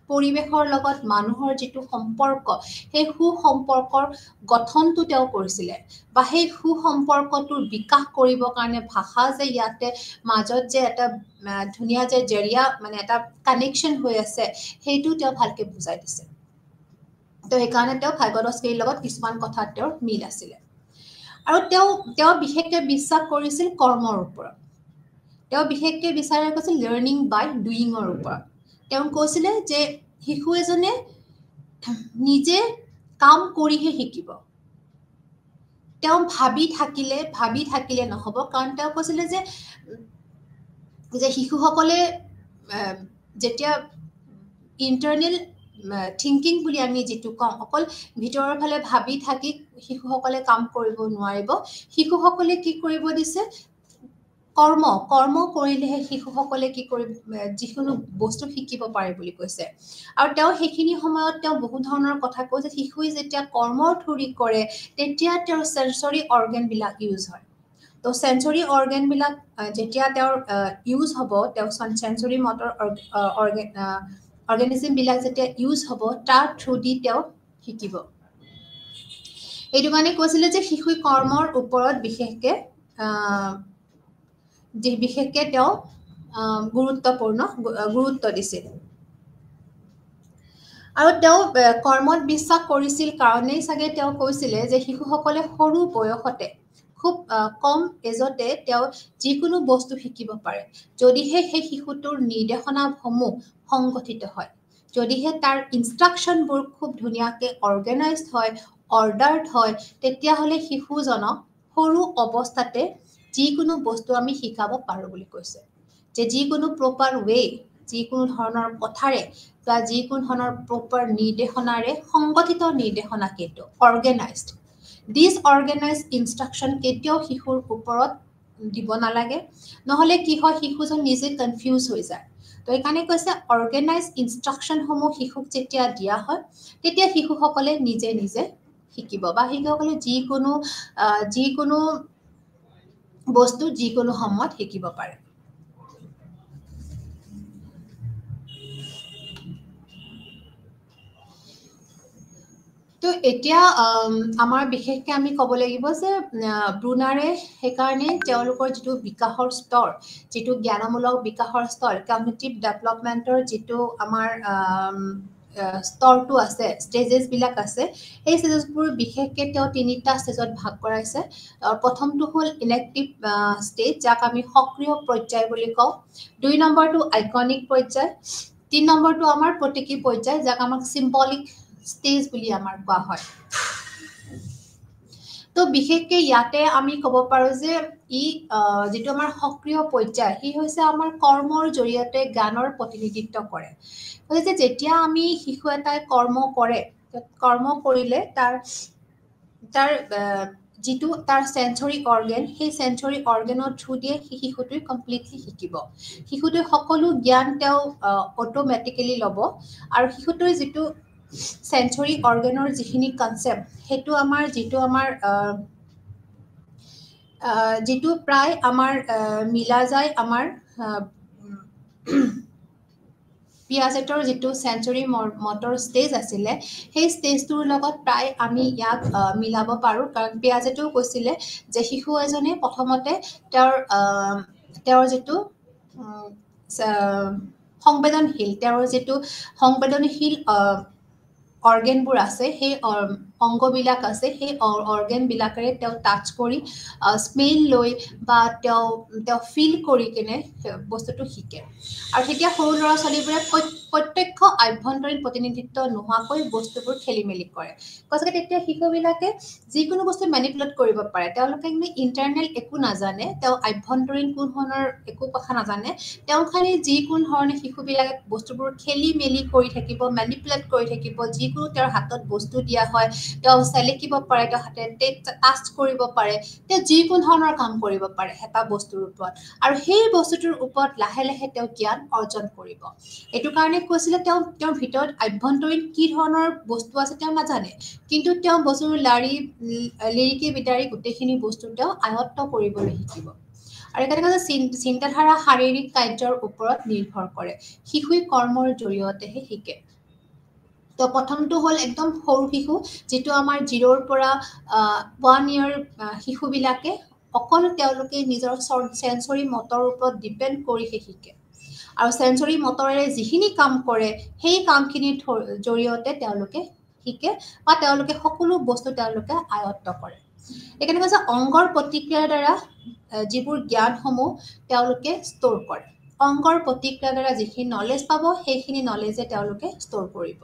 পৰিৱেশৰ লগত মানুহৰ যিটো সম্পৰ্ক সেই সুসম্পৰ্কৰ গঠনটো তেওঁ কৰিছিলে বা সেই সুসম্পৰ্কটোৰ বিকাশ কৰিবৰ কাৰণে ভাষা যে ইয়াতে মাজত যে এটা ধুনীয়া যে জৰিয়া মানে এটা কানেকশ্যন হৈ আছে সেইটো তেওঁ ভালকৈ বুজাই দিছে তো সেইকাৰণে তেওঁ ভাইগটস্কিৰ লগত কিছুমান কথাত তেওঁৰ মিল আছিলে আৰু তেওঁ বিশেষকৈ বিশ্বাস কৰিছিল কৰ্মৰ ওপৰত তেওঁ বিশেষকৈ বিচাৰ কৰিছিল লাৰ্ণিং বাই ডুয়িঙৰ ওপৰত তেওঁ কৈছিলে যে শিশু এজনে নিজে কাম কৰিহে শিকিব তেওঁ ভাবি থাকিলে নহ'ব কাৰণ তেওঁ কৈছিলে যে শিশুসকলে যেতিয়া ইণ্টাৰনেল থিংকিং বুলি আমি যিটো কওঁ অকল ভিতৰৰ ফালে ভাবি থাকি শিশুসকলে কাম কৰিব নোৱাৰিব শিশুসকলে কি কৰিব দিছে কৰ্ম কৰিলেহে শিশুসকলে কি কৰিব যিকোনো বস্তু শিকিব পাৰে বুলি কৈছে আৰু তেওঁ সেইখিনি সময়ত তেওঁ বহু ধৰণৰ কথা কৈছে শিশুৱে যেতিয়া কৰ্মৰ থ্ৰুদি কৰে তেতিয়া তেওঁৰ চেঞ্চৰি অৰ্গেনবিলাক ইউজ হয় তো চেঞ্চৰি অৰ্গেনবিলাক যেতিয়া তেওঁৰ ইউজ হ'ব তেওঁ চেঞ্চৰি মটৰ অৰ্গেনিজমবিলাক যেতিয়া ইউজ হ'ব তাৰ থ্ৰুদি তেওঁ শিকিব এইটো কাৰণে কৈছিলে যে শিশুৱে কৰ্মৰ ওপৰত বিশেষকৈ তেওঁ গুৰুত্ব দিছিল আৰু তেওঁ কৰ্মত বিশ্বাস কৰিছিল কাৰণেই চাগে তেওঁ কৈছিলে যে শিশুসকলে সৰু বয়সতে খুব কম এজতে তেওঁ যিকোনো বস্তু শিকিব পাৰে যদিহে সেই শিশুটোৰ নিৰ্দেশনাসমূহ সংগঠিত হয় যদিহে তাৰ ইনষ্ট্ৰাকশ্যনবোৰ খুব ধুনীয়াকৈ অৰ্গেনাইজড হয় অৰ্ডাৰ্ড হয় তেতিয়াহ'লে শিশুজনক সৰু অৱস্থাতে যিকোনো বস্তু আমি শিকাব পাৰোঁ বুলি কৈছে যে যিকোনো প্ৰপাৰ ৱে যিকোনো ধৰণৰ কথাৰে বা যিকোনো ধৰণৰ প্ৰপাৰ নিৰ্দেশনাৰে সংগঠিত নিৰ্দেশনা কিন্তু অৰ্গেনাইজড ডিছঅৰ্গেনাইজড ইনষ্ট্ৰাকশ্যন কেতিয়াও শিশুৰ ওপৰত দিব নালাগে নহ'লে কি হয় শিশুজন নিজে কনফিউজ হৈ যায় তো সেইকাৰণে কৈছে অৰ্গেনাইজ ইনষ্ট্ৰাকশ্যনসমূহ শিশুক যেতিয়া দিয়া হয় তেতিয়া শিশুসকলে নিজে শিকিব বা শিশুসকলে যিকোনো বস্তু যিকোনো সময়ত শিকিব পাৰে তো তো এতিয়া আমাৰ বিশেষকৈ আমি ক'ব লাগিব যে ব্ৰুনাৰে সেইকাৰণে তেওঁলোকৰ যিটো বিকাশৰ স্তৰ, যিটো জ্ঞানমূলক বিকাশৰ স্তৰ, কগনিটিভ ডেভেলপমেণ্টৰ যিটো আমাৰ স্তৰটো আছে, ষ্টেজেছবিলাক আছে, সেই ষ্টেজেছবোৰ বিশেষকৈ তেওঁ 3টা ষ্টেজত ভাগ কৰাইছে। প্ৰথমটো হ'ল ইলেক্টিভ ষ্টেজ, যাক আমি সক্ৰিয় পৰ্যায় বুলি কওঁ। 2 নম্বৰটো আইকনিক পৰ্যায়। 3 নম্বৰটো আমাৰ প্ৰতীকী পৰ্যায়, যাক আমাক চিম্বলিক ষ্টেজ বুলি আমাৰ কোৱা হয়। তো বিশেষকৈ ইয়াতে আমি ক'ব পাৰোঁ যে যিটো আমাৰ সক্ৰিয় পৰ্যায়, সি হৈছে আমাৰ কৰ্মৰ জৰিয়তে জ্ঞানৰ প্ৰতিনিধিত্ব কৰে। গতিকে যেতিয়া আমি শিশু এটাই কৰ্ম কৰে, কৰ্ম কৰিলে তাৰ যিটো তাৰ চেঞ্চৰি অৰ্গেন, সেই চেঞ্চৰি অৰ্গেনৰ থ্ৰু দিয়ে শিশুটোৱে কমপ্লিটলি শিকিব। শিশুটোৱে সকলো জ্ঞান তেওঁ অট'মেটিকেলি ল'ব, আৰু শিশুটোৰ যিটো চেঞ্চৰি অৰ্গেনৰ যিখিনি কনচেপ্ট, সেইটো আমাৰ যিটো প্ৰায় আমাৰ মিলা যায় আমাৰ পিয়াজেটৰ যিটো চেঞ্চৰি মটৰ ষ্টেজ আছিলে, সেই ষ্টেজটোৰ লগত প্ৰায় আমি ইয়াক মিলাব পাৰোঁ। কাৰণ পিয়াজেটেও কৈছিলে যে শিশু এজনে প্ৰথমতে তেওঁৰ যিটো সংবেদনশীল অৰ্গেনবোৰ আছে, সেই অংগবিলাক আছে, সেই অৰ্গেনবিলাকেৰে তেওঁ টাচ কৰি স্মেল লৈ বা তেওঁ ফিল কৰি কিনে বস্তুটো শিকে। আৰু তেতিয়া সৰু ল'ৰা ছোৱালীবোৰে প্ৰত্যক্ষ আভ্যন্তৰীণ প্ৰতিনিধিত্ব নোহোৱাকৈ বস্তুবোৰ খেলি মেলি কৰে। গতিকে তেতিয়া শিশুবিলাকে যিকোনো বস্তু মেনিপুলেট কৰিব পাৰে। তেওঁলোকে কিন্তু ইণ্টাৰনেল একো নাজানে, তেওঁ আভ্যন্তৰীণ কোনো ধৰণৰ একো কথা নাজানে। তেওঁ খালি যিকোনো ধৰণে শিশুবিলাকে বস্তুবোৰ খেলি মেলি কৰি থাকিব, মেনিপুলেট কৰি থাকিব। যিকোনো তেওঁৰ হাতত বস্তু দিয়া হয়, তেওঁ চেলেকিব পাৰে, তেওঁ হাতেৰে টাচ কৰিব পাৰে, তেওঁ যিকোনো ধৰণৰ কাম কৰিব পাৰে এটা বস্তুৰ ওপৰত, আৰু সেই বস্তুটোৰ ওপৰত লাহে লাহে তেওঁ জ্ঞান অৰ্জন কৰিব। এইটো কাৰণে কৈছিলে তেওঁৰ ভিতৰত আভ্যন্তৰীণ কি ধৰণৰ বস্তু আছে তেওঁ নাজানে, কিন্তু তেওঁ বস্তুবোৰ লিৰিকি বিদাৰি গোটেইখিনি বস্তু তেওঁ আয়ত্ত কৰিবলৈ শিকিব। আৰু একেদৰে চিন্তাধাৰা শাৰীৰিক কাৰ্যৰ ওপৰত নিৰ্ভৰ কৰে। শিশুই কৰ্মৰ জৰিয়তেহে শিকে। তো প্ৰথমটো হ'ল একদম সৰু শিশু, যিটো আমাৰ 0ৰ পৰা 1 year শিশুবিলাকে অকল তেওঁলোকে নিজৰ চেঞ্চৰি মটৰ ওপৰত ডিপেণ্ড কৰিহে শিকে। আৰু চেঞ্চৰি মটৰেৰে যিখিনি কাম কৰে, সেই কামখিনিৰ জৰিয়তে তেওঁলোকে শিকে, বা তেওঁলোকে সকলো বস্তু তেওঁলোকে আয়ত্ত কৰে। এইকাৰণে কৈছে অংগৰ প্ৰতিক্ৰিয়াৰ দ্বাৰা যিবোৰ জ্ঞানসমূহ তেওঁলোকে ষ্ট'ৰ কৰে। অংগৰ প্ৰতিক্ৰিয়াৰ দ্বাৰা যিখিনি নলেজ পাব, সেইখিনি নলেজে তেওঁলোকে ষ্ট'ৰ কৰিব।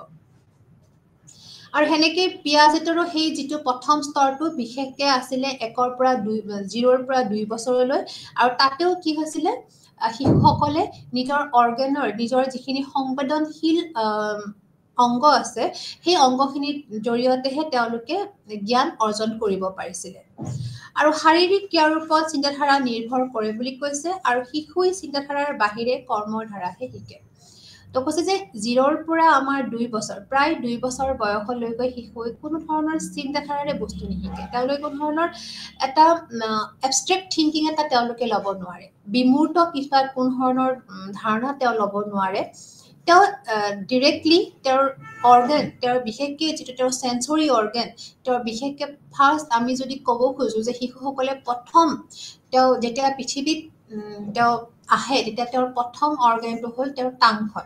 আৰু সেনেকৈ পিয়াজেটৰো সেই যিটো প্ৰথম স্তৰটো বিশেষকৈ আছিলে 0ৰ পৰা 2 বছৰলৈ। আৰু তাতেও কি হৈছিলে, শিশুসকলে নিজৰ যিখিনি সংবেদনশীল অংগ আছে, সেই অংগখিনিৰ জৰিয়তেহে তেওঁলোকে জ্ঞান অৰ্জন কৰিব পাৰিছিলে। আৰু শাৰীৰিক ক্ৰিয়াৰ ওপৰত চিন্তাধাৰা নিৰ্ভৰ কৰে বুলি কৈছে, আৰু শিশুই চিন্তাধাৰাৰ বাহিৰে কৰ্মৰ ধাৰাহে শিকে। তো কৈছে যে 0ৰ পৰা আমাৰ 2 বছৰ, প্ৰায় 2 বছৰ বয়সলৈকে শিশুৱে কোনো ধৰণৰ চিন্তাধাৰাৰে বস্তু নিশিকে। তেওঁলোকে কোনো ধৰণৰ এটা এবষ্ট্ৰেক্ট থিংকিং এটা তেওঁলোকে ল'ব নোৱাৰে, বিমূৰ্ত কিবা কোনো ধৰণৰ ধাৰণা তেওঁ ল'ব নোৱাৰে। তেওঁ ডিৰেক্টলি তেওঁৰ বিশেষকৈ যিটো তেওঁৰ চেঞ্চৰি অৰ্গেন, তেওঁৰ বিশেষকৈ ফাৰ্ষ্ট আমি যদি ক'ব খোজোঁ যে শিশুসকলে প্ৰথম যেতিয়া পৃথিৱীত তেওঁ আহে, তেতিয়া তেওঁৰ প্ৰথম অৰ্গেনটো হ'ল তেওঁৰ টাংখন,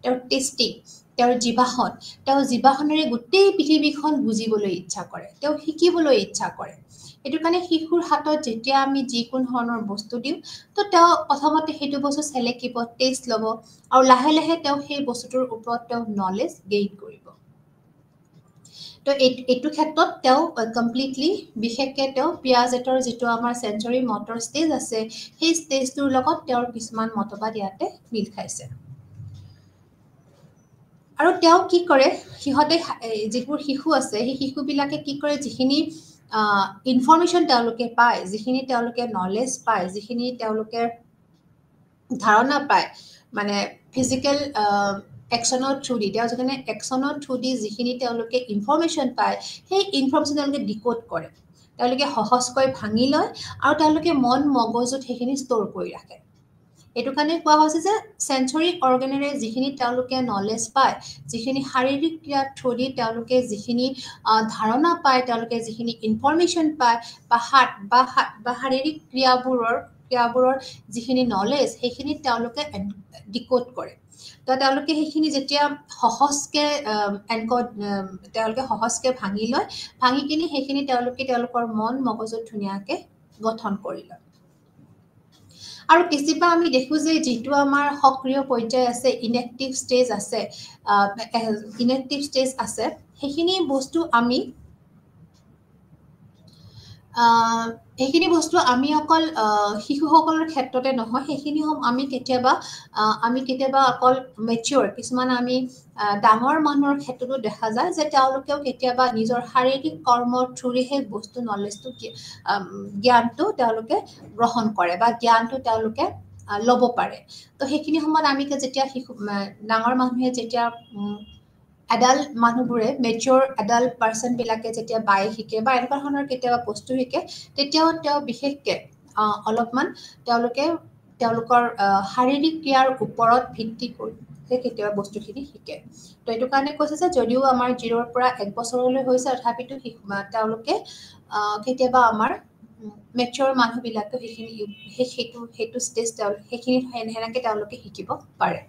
তেওঁৰ টেষ্টিং, তেওঁৰ জিভাখন। তেওঁ জিভাখনেৰে গোটেই পৃথিৱীখন বুজিবলৈ ইচ্ছা কৰে, তেওঁ শিকিবলৈ ইচ্ছা কৰে। এইটো কাৰণে শিশুৰ হাতত যেতিয়া আমি যিকোনো ধৰণৰ বস্তু দিওঁ, তো তেওঁ প্ৰথমতে সেইটো বস্তু চেলেকিব, টেষ্ট ল'ব, আৰু লাহে লাহে তেওঁ সেই বস্তুটোৰ ওপৰত তেওঁ নলেজ গেইন কৰিব। তো এইটো ক্ষেত্ৰত তেওঁ কমপ্লিটলি বিশেষকৈ তেওঁ পিয়াজেটৰ যিটো আমাৰ চেঞ্চৰি মটৰ ষ্টেজ আছে, সেই ষ্টেজটোৰ লগত তেওঁৰ কিছুমান মতবাদ ইয়াতে মিল খাইছে। আৰু তেওঁ কি কৰে, যিবোৰ শিশু আছে, সেই শিশুবিলাকে কি কৰে, যিখিনি ইনফৰমেশ্যন তেওঁলোকে পায়, যিখিনি তেওঁলোকে নলেজ পায়, যিখিনি তেওঁলোকে ধাৰণা পায়, মানে ফিজিকেল একশ্যনৰ থ্ৰুদি, যিখিনি একশ্যনৰ থ্ৰুদি যিখিনি তেওঁলোকে ইনফৰমেশ্যন পায়, সেই ইনফৰমেশ্যন তেওঁলোকে ডিক'ড কৰে, তেওঁলোকে সহজকৈ ভাঙি লয়, আৰু তেওঁলোকে মন মগজুত সেইখিনি ষ্ট'ৰ কৰি ৰাখে। এইটো কাৰণে কোৱা হৈছে যে সেঞ্চৰী অৰ্গেনেৰে যিখিনি তেওঁলোকে নলেজ পায়, যিখিনি শাৰীৰিক ক্ৰিয়াৰ থ্ৰুদি তেওঁলোকে যিখিনি ধাৰণা পায়, তেওঁলোকে যিখিনি ইনফৰমেশ্যন পায় বা শাৰীৰিক ক্ৰিয়াবোৰৰ যিখিনি নলেজ সেইখিনি তেওঁলোকে ডিকোড কৰে। তো তেওঁলোকে সেইখিনি যেতিয়া সহজকে তেওঁলোকে সহজকে ভাঙি লয়, ভাঙি কিনি সেইখিনি তেওঁলোকে তেওঁলোকৰ মন মগজুত ধুনীয়াকে গঠন কৰি লয়। আৰু কেতিয়াবা আমি দেখো যে যিটো আমাৰ সক্ৰিয় পৰ্যায় আছে, ইনএক্টিভ ষ্টেজ আছে, সেইখিনি বস্তু আমি আমি অকল শিশুসকলৰ ক্ষেত্ৰতে নহয়, সেইখিনি আমি কেতিয়াবা অকল মেচিয়ৰ কিছুমান আমি ডাঙৰ মানুহৰ ক্ষেত্ৰতো দেখা যায় যে তেওঁলোকেও কেতিয়াবা নিজৰ শাৰীৰিক কৰ্মৰ থ্ৰুৰে সেই বস্তু নলেজটো জ্ঞানটো তেওঁলোকে গ্ৰহণ কৰে বা জ্ঞানটো তেওঁলোকে ল'ব পাৰে। তো সেইখিনি সময়ত আমি যেতিয়া ডাঙৰ মানুহে যেতিয়া এডাল্ট মানুহবোৰে মেচিয়ৰ এডাল্ট পাৰ্চনবিলাকে যেতিয়া বাই শিকে বা এনেকুৱা ধৰণৰ কেতিয়াবা বস্তু শিকে, তেতিয়াও তেওঁ বিশেষকে অলপমান তেওঁলোকৰ শাৰীৰিক ক্ৰিয়াৰ ওপৰত ভিত্তি কৰি কেতিয়াবা বস্তুখিনি শিকে। তো এইটো কাৰণে কৈছে যে যদিও আমাৰ 0ৰ পৰা 1 বছৰলৈ হৈছে, তথাপিতো তেওঁলোকে কেতিয়াবা আমাৰ মেচিয়ৰ মানুহবিলাকে সেইটো ষ্টেজ সেইখিনি সেনেকে তেওঁলোকে শিকিব পাৰে।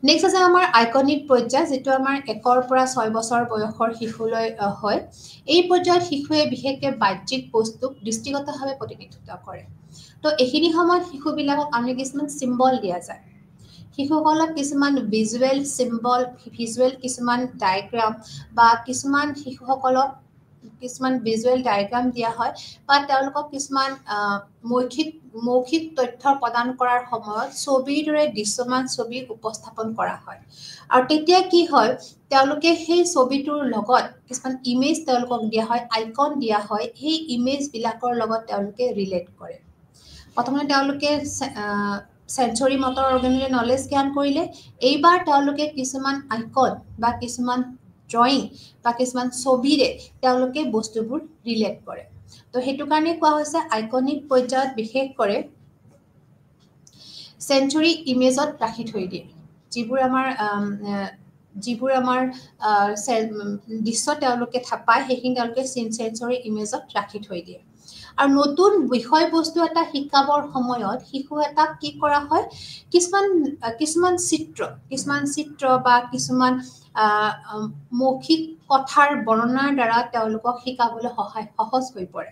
নেক্সট আছে আমাৰ আইকনিক পৰ্যায়, যিটো আমাৰ 1ৰ পৰা 6 বছৰ বয়সৰ শিশুলৈ হয়। এই পৰ্যায়ত শিশুৱে বিশেষকৈ বাহ্যিক বস্তুক দৃষ্টিগতভাৱে প্ৰতিনিধিত্ব কৰে। তো এইখিনি সময়ত শিশুবিলাকক আমি কিছুমান চিম্বল দিয়া যায়। শিশুসকলক কিছুমান ভিজুৱেল চিম্বল, ভিজুৱেল কিছুমান ডায়েগ্ৰাম বা শিশুসকলক কিছুমান ভিজুৱেল ডায়েগ্ৰাম দিয়া হয় বা তেওঁলোকক কিছুমান মৌখিক তথ্য প্ৰদান কৰাৰ সময়ত ছবিৰ দৰে দৃশ্যমান ছবি উপস্থাপন কৰা হয়। আৰু তেতিয়া কি হয়, তেওঁলোকে সেই ছবিটোৰ লগত কিছুমান ইমেজ তেওঁলোকক দিয়া হয়, আইকন দিয়া হয়, সেই ইমেজবিলাকৰ লগত তেওঁলোকে ৰিলেট কৰে। প্ৰথমতে তেওঁলোকে সেঞ্চৰী মটৰ অৰ্গেনেৰে নলেজ জ্ঞান কৰিলে, এইবাৰ তেওঁলোকে কিছুমান আইকন বা কিছুমান ড্ৰয়িং বা কিছুমান ছবিৰে তেওঁলোকে বস্তুবোৰ ৰিলেট কৰে। তো সেইটো কাৰণে কোৱা হৈছে আইকনিক পৰ্যায়ত বিশেষ কৰে সেঞ্চৰী ইমেজত ৰাখি থৈ দিয়ে, যিবোৰ আমাৰ দৃশ্য তেওঁলোকে পায়, সেইখিনি তেওঁলোকে সেঞ্চৰী ইমেজত ৰাখি থৈ দিয়ে। আৰু নতুন বিষয়বস্তু এটা শিকাবৰ সময়ত শিশু এটাক কি কৰা হয়, কিছুমান চিত্ৰ বা কিছুমান মৌখিক কথাৰ বৰ্ণনাৰ দ্বাৰা তেওঁলোকক শিকাবলৈ সহজ হৈ পৰে।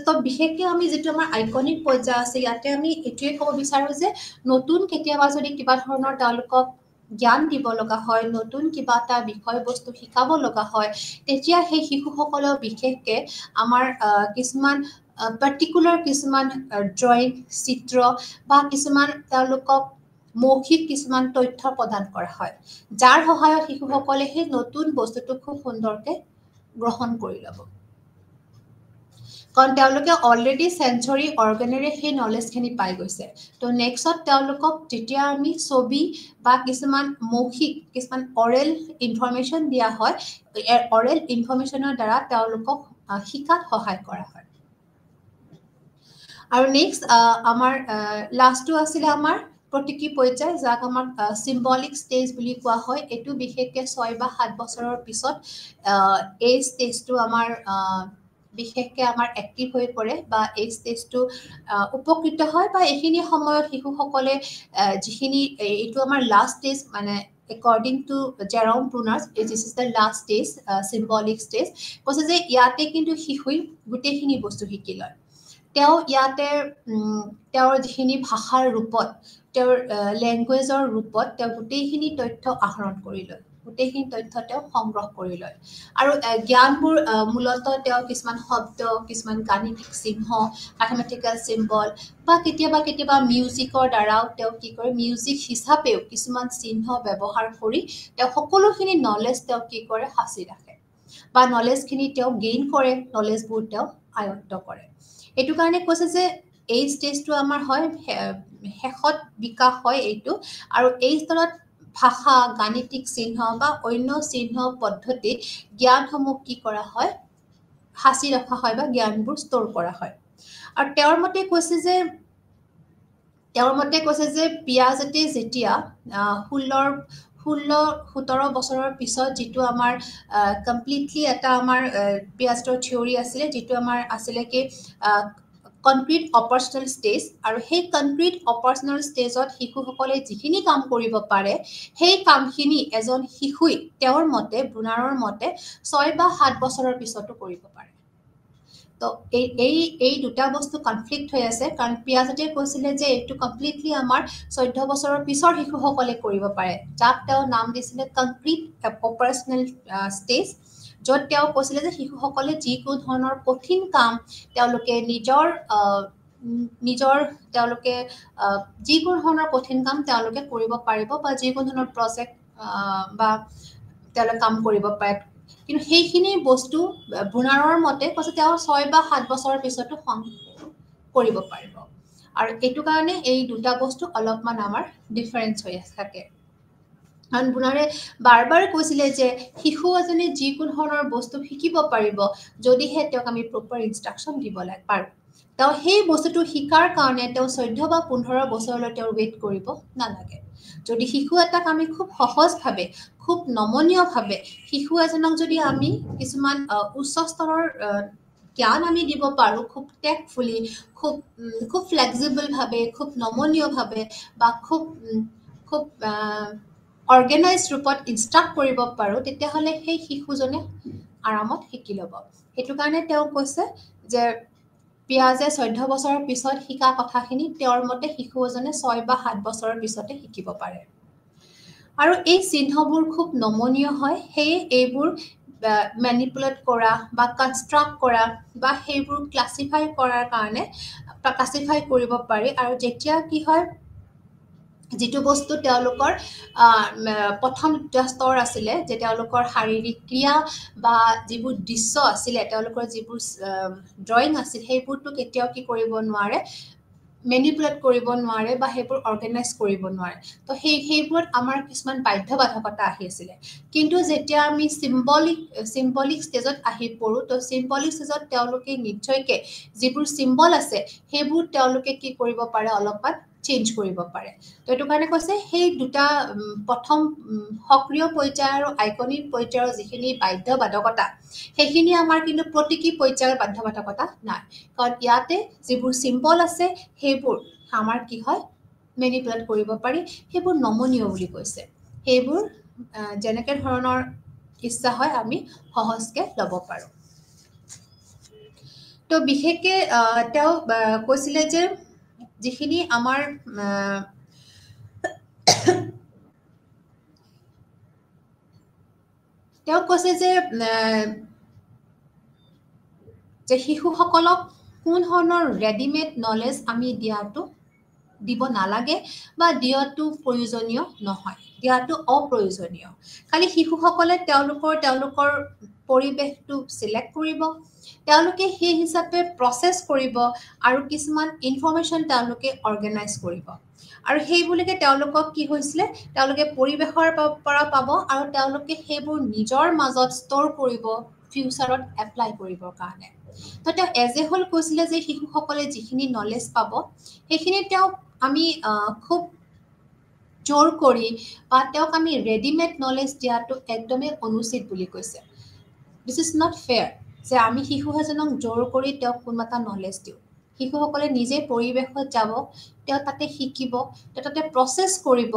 তো বিশেষকৈ আমি যিটো আমাৰ আইকনিক পৰ্যায় আছে, ইয়াতে আমি এইটোৱে ক'ব বিচাৰোঁ যে নতুন কেতিয়াবা যদি কিবা ধৰণৰ তেওঁলোকক জ্ঞান দিব লগা হয়, নতুন কিবা এটা বিষয়বস্তু শিকাব লগা হয়, তেতিয়া সেই শিশুসকলক বিশেষকৈ আমাৰ কিছুমান পাৰ্টিকুলাৰ কিছুমান ড্ৰয়িং, চিত্ৰ বা কিছুমান তেওঁলোকক মৌখিক কিছুমান তথ্য প্ৰদান কৰা হয়, যাৰ সহায়ত শিশুসকলে সেই নতুন বস্তুটো খুব সুন্দৰকৈ গ্ৰহণ কৰি ল'ব। কাৰণ তেওঁলোকে অলৰেডি সেঞ্চৰী অৰ্গেনেৰে সেই নলেজখিনি পাই গৈছে। তো নেক্সটত তেওঁলোকক যেতিয়া আমি ছবি বা কিছুমান মৌখিক কিছুমান অৰেল ইনফৰমেশ্যন দিয়া হয়, অৰেল ইনফৰমেশ্যনৰ দ্বাৰা তেওঁলোকক শিকাত সহায় কৰা হয়। আৰু নেক্সট আমাৰ লাষ্টটো আছিলে আমাৰ প্ৰতীকী পৰ্যায়, যাক আমাক চিম্বলিক ষ্টেজ বুলি কোৱা হয়। এইটো বিশেষকৈ 6 বা 7 বছৰৰ পিছত এই ষ্টেজটো আমাৰ বিশেষকৈ আমাৰ এক্টিভ হৈ পৰে বা এই ষ্টেজটো উপকৃত হয় বা এইখিনি সময়ত শিশুসকলে এইটো আমাৰ লাষ্ট ষ্টেজ, মানে according to Jerome Bruner, this is the last stage, symbolic stage, কৈছে যে ইয়াতে কিন্তু শিশুই গোটেইখিনি বস্তু শিকি লয়। তেওঁ ইয়াতে তেওঁৰ যিখিনি ভাষাৰ ৰূপত, তেওঁৰ লেংগুৱেজৰ ৰূপত তেওঁ গোটেইখিনি তথ্য আহৰণ কৰি লয়, গোটেইখিনি তথ্য তেওঁ সংগ্ৰহ কৰি লয়। আৰু জ্ঞানবোৰ মূলতঃ তেওঁ কিছুমান শব্দ, কিছুমান গাণিতিক চিহ্ন, মেথমেটিকেল চিম্বল বা কেতিয়াবা মিউজিকৰ দ্বাৰাও তেওঁ কি কৰে, মিউজিক হিচাপেও কিছুমান চিহ্ন ব্যৱহাৰ কৰি তেওঁ সকলোখিনি নলেজ তেওঁ কি কৰে, সাঁচি ৰাখে বা নলেজখিনি তেওঁ গেইন কৰে, নলেজবোৰ তেওঁ আয়ত্ত কৰে। এইটো কাৰণে কৈছে যে এই ষ্টেজটো আমাৰ হয় শেষত বিকাশ হয় এইটো, আৰু এই স্তৰত ভাষা, গাণিতিক চিহ্ন বা অন্য চিহ্ন পদ্ধতিত জ্ঞানসমূহ কি কৰা হয়, সাঁচি ৰখা হয় বা জ্ঞানবোৰ ষ্ট'ৰ কৰা হয়। আৰু তেওঁৰ মতে কৈছে যে তেওঁৰ মতে কৈছে যে পিয়াজেতে যেতিয়া 16-17 বছৰৰ পিছত যিটো আমাৰ কমপ্লিটলি এটা আমাৰ পিয়াজৰ থিয়ৰী আছিলে, যিটো আমাৰ আছিলে কি কনক্ৰিট অপাৰেশ্যনেল ষ্টেজ, আৰু সেই কনক্ৰিট অপাৰেশ্যনেল ষ্টেজত শিশুসকলে যিখিনি কাম কৰিব পাৰে সেই কামখিনি এজন শিশুই তেওঁৰ মতে ব্ৰুনাৰৰ মতে 6 বা 7 বছৰৰ পিছতো কৰিব পাৰে। তো এই দুটা বস্তু কনফ্লিক্ট হৈ আছে, কাৰণ পিয়াজেতে কৈছিলে যে এইটো কমপ্লিটলি আমাৰ 14 বছৰৰ পিছৰ শিশুসকলে কৰিব পাৰে, যাক তেওঁ নাম দিছিলে কনক্ৰিট অপাৰেশ্যনেল ষ্টেজ, য'ত তেওঁ কৈছিলে যে শিশুসকলে যিকোনো ধৰণৰ কঠিন কাম তেওঁলোকে তেওঁলোকে যিকোনো ধৰণৰ কঠিন কাম তেওঁলোকে কৰিব পাৰিব, বা যিকোনো ধৰণৰ প্ৰজেক্ট বা তেওঁলোকে কাম কৰিব পাৰে। কিন্তু সেইখিনি বস্তু ব্ৰুনাৰৰ মতে কৈছে তেওঁ 6 বা 7 বছৰৰ পিছতো কৰিব পাৰিব। আৰু এইটো কাৰণে এই দুটা বস্তু অলপমান আমাৰ ডিফাৰেঞ্চ হৈ থাকে। কাৰণ ব্ৰুনাৰে বাৰ বাৰ কৈছিলে যে শিশু এজনে যিকোনো ধৰণৰ বস্তু শিকিব পাৰিব যদিহে তেওঁক আমি প্ৰপাৰ ইনষ্ট্ৰাকশ্যন দিব পাৰোঁ। তেওঁ সেই বস্তুটো শিকাৰ কাৰণে তেওঁ 14 বা 15 বছৰলৈ তেওঁ ৱেইট কৰিব নালাগে। যদি শিশু এটাক আমি খুব সহজভাৱে, খুব নমনীয়ভাৱে শিশু এজনক যদি আমি কিছুমান উচ্চ স্তৰৰ জ্ঞান আমি দিব পাৰোঁ, খুব টেকফুলি, খুব ফ্লেক্সিবলভাৱে, খুব নমনীয়ভাৱে, বা খুব অৰ্গেনাইজ ৰূপত ইনষ্ট্ৰাক্ট কৰিব পাৰোঁ, তেতিয়াহ'লে সেই শিশুজনে আৰামত শিকি ল'ব। সেইটো কাৰণে তেওঁ কৈছে যে পিয়াজে 14 বছৰৰ পিছত শিকা কথাখিনি তেওঁৰ মতে শিশু এজনে 6 বা 7 বছৰৰ পিছতে শিকিব পাৰে। আৰু এই চিহ্নবোৰ খুব নমনীয় হয়, সেয়ে এইবোৰ মেনিপুলেট কৰা বা কনষ্ট্ৰাক্ট কৰা বা সেইবোৰ ক্লাছিফাই কৰাৰ কাৰণে ক্লাছিফাই কৰিব পাৰি। আৰু যেতিয়া কি হয়, যিটো বস্তু তেওঁলোকৰ প্ৰথম স্তৰ আছিলে, যে তেওঁলোকৰ শাৰীৰিক ক্ৰিয়া বা যিবোৰ দৃশ্য আছিলে, তেওঁলোকৰ যিবোৰ ড্ৰয়িং আছিল, সেইবোৰতো কেতিয়াও কি কৰিব নোৱাৰে, মেনিপুলেট কৰিব নোৱাৰে বা সেইবোৰ অৰ্গেনাইজ কৰিব নোৱাৰে। তো সেইবোৰত আমাৰ কিছুমান বাধ্যবাধকতা আহি আছিলে। কিন্তু যেতিয়া আমি চিম্বলিক ষ্টেজত আহি পৰোঁ, তো চিম্বলিক ষ্টেজত তেওঁলোকে নিশ্চয়কৈ যিবোৰ চিম্বল আছে সেইবোৰ তেওঁলোকে কি কৰিব পাৰে, অলপমান চেঞ্জ কৰিব পাৰে। তো এইটো কাৰণে কৈছে সেই দুটা প্ৰথম সক্ৰিয় পৰ্যায় আৰু আইকনিক পৰ্যায়ৰ যিখিনি বাধ্যবাধকতা, সেইখিনি আমাৰ কিন্তু প্ৰতিকী পৰ্যায়ৰ বাধ্যবাধকতা নাই। কাৰণ ইয়াতে যিবোৰ চিম্বল আছে সেইবোৰ আমাৰ কি হয়, মেনিপুলেট কৰিব পাৰি, সেইবোৰ নমনীয় বুলি কৈছে। সেইবোৰ যেনেকৈ ধৰণৰ ইচ্ছা হয় আমি সহজকৈ ল'ব পাৰোঁ। তো বিশেষকৈ তেওঁ কৈছিলে যে যিখিনি আমাৰ তেওঁ কৈছে যে শিশুসকলক কোন ধৰণৰ ৰেডিমেড নলেজ আমি দিব নালাগে বা দিয়াটো প্ৰয়োজনীয় নহয়, দিয়াটো অপ্ৰয়োজনীয়। খালি শিশুসকলে তেওঁলোকৰ পৰিৱেশটো চিলেক্ট কৰিব, তেওঁলোকে সেই হিচাপে প্ৰচেছ কৰিব, আৰু কিছুমান ইনফৰমেশ্যন তেওঁলোকে অৰ্গেনাইজ কৰিব। আৰু সেইবুলিকে তেওঁলোকক কি হৈছিলে, তেওঁলোকে পৰিৱেশৰ পৰা পাব, আৰু তেওঁলোকে সেইবোৰ নিজৰ মাজত ষ্ট'ৰ কৰিব ফিউচাৰত এপ্লাই কৰিবৰ কাৰণে। তো তেওঁ এজ এ হোল কৈছিলে যে শিশুসকলে যিখিনি নলেজ পাব সেইখিনি তেওঁক আমি খুব জোৰ কৰি বা তেওঁক আমি ৰেডিমেড নলেজ দিয়াটো একদমেই অনুচিত বুলি কৈছে। দিছ ইজ নট ফেয়াৰ যে আমি শিশু এজনক জোৰ কৰি তেওঁক কোনোবা এটা নলেজ দিওঁ। শিশুসকলে নিজে পৰিৱেশত যাব, তেওঁ তাতে শিকিব, তেওঁ তাতে প্ৰচেছ কৰিব,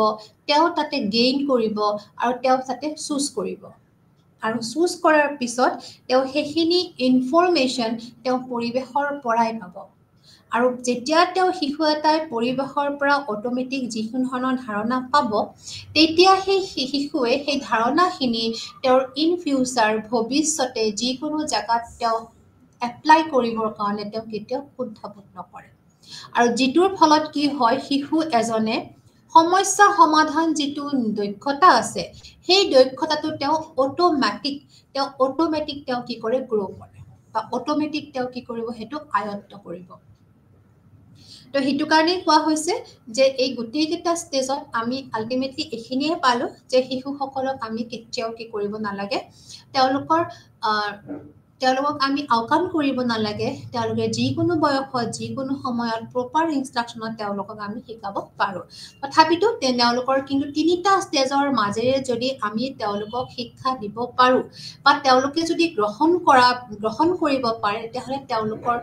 তেওঁ তাতে গেইন কৰিব, আৰু তেওঁ তাতে চুজ কৰিব। আৰু চুজ কৰাৰ পিছত তেওঁ সেইখিনি ইনফৰমেশ্যন তেওঁ পৰিৱেশৰ পৰাই পাব। আৰু যেতিয়া তেওঁ শিশু এটাই পৰিৱেশৰ পৰা অট'মেটিক যিকোনো ধৰণৰ ধাৰণা পাব, তেতিয়া সেই শিশুৱে সেই ধাৰণাখিনি তেওঁৰ ইন ফিউচাৰ ভৱিষ্যতে যিকোনো জেগাত তেওঁ এপ্লাই কৰিবৰ কাৰণে তেওঁ কেতিয়াও কুণ্ঠাবোধ নকৰে। আৰু যিটোৰ ফলত কি হয়, শিশু এজনে সমস্যা সমাধান যিটো দক্ষতা আছে, সেই দক্ষতাটো তেওঁ অট'মেটিক তেওঁ কি কৰে, গ্ৰ' কৰে, বা অট'মেটিক তেওঁ কি কৰিব, সেইটো আয়ত্ত কৰিব। তো সেইটো কাৰণেই কোৱা হৈছে যে এই গোটেইকেইটা ষ্টেজত আমি আল্টিমেটলি এইখিনিয়ে পালোঁ যে শিশুসকলক আমি কেতিয়াও কি কৰিব নালাগে, তেওঁলোকৰ তেওঁলোকক আমি আওকাণ কৰিব নালাগে তেওঁলোকে যিকোনো বয়সত যিকোনো সময়ত প্ৰপাৰ ইনষ্ট্ৰাকশ্যনত তেওঁলোকক আমি শিকাব পাৰোঁ তথাপিতো তেওঁলোকৰ কিন্তু তিনিটা ষ্টেজৰ মাজেৰে যদি আমি তেওঁলোকক শিক্ষা দিব পাৰোঁ বা তেওঁলোকে যদি গ্ৰহণ কৰিব পাৰে তেতিয়াহ'লে তেওঁলোকৰ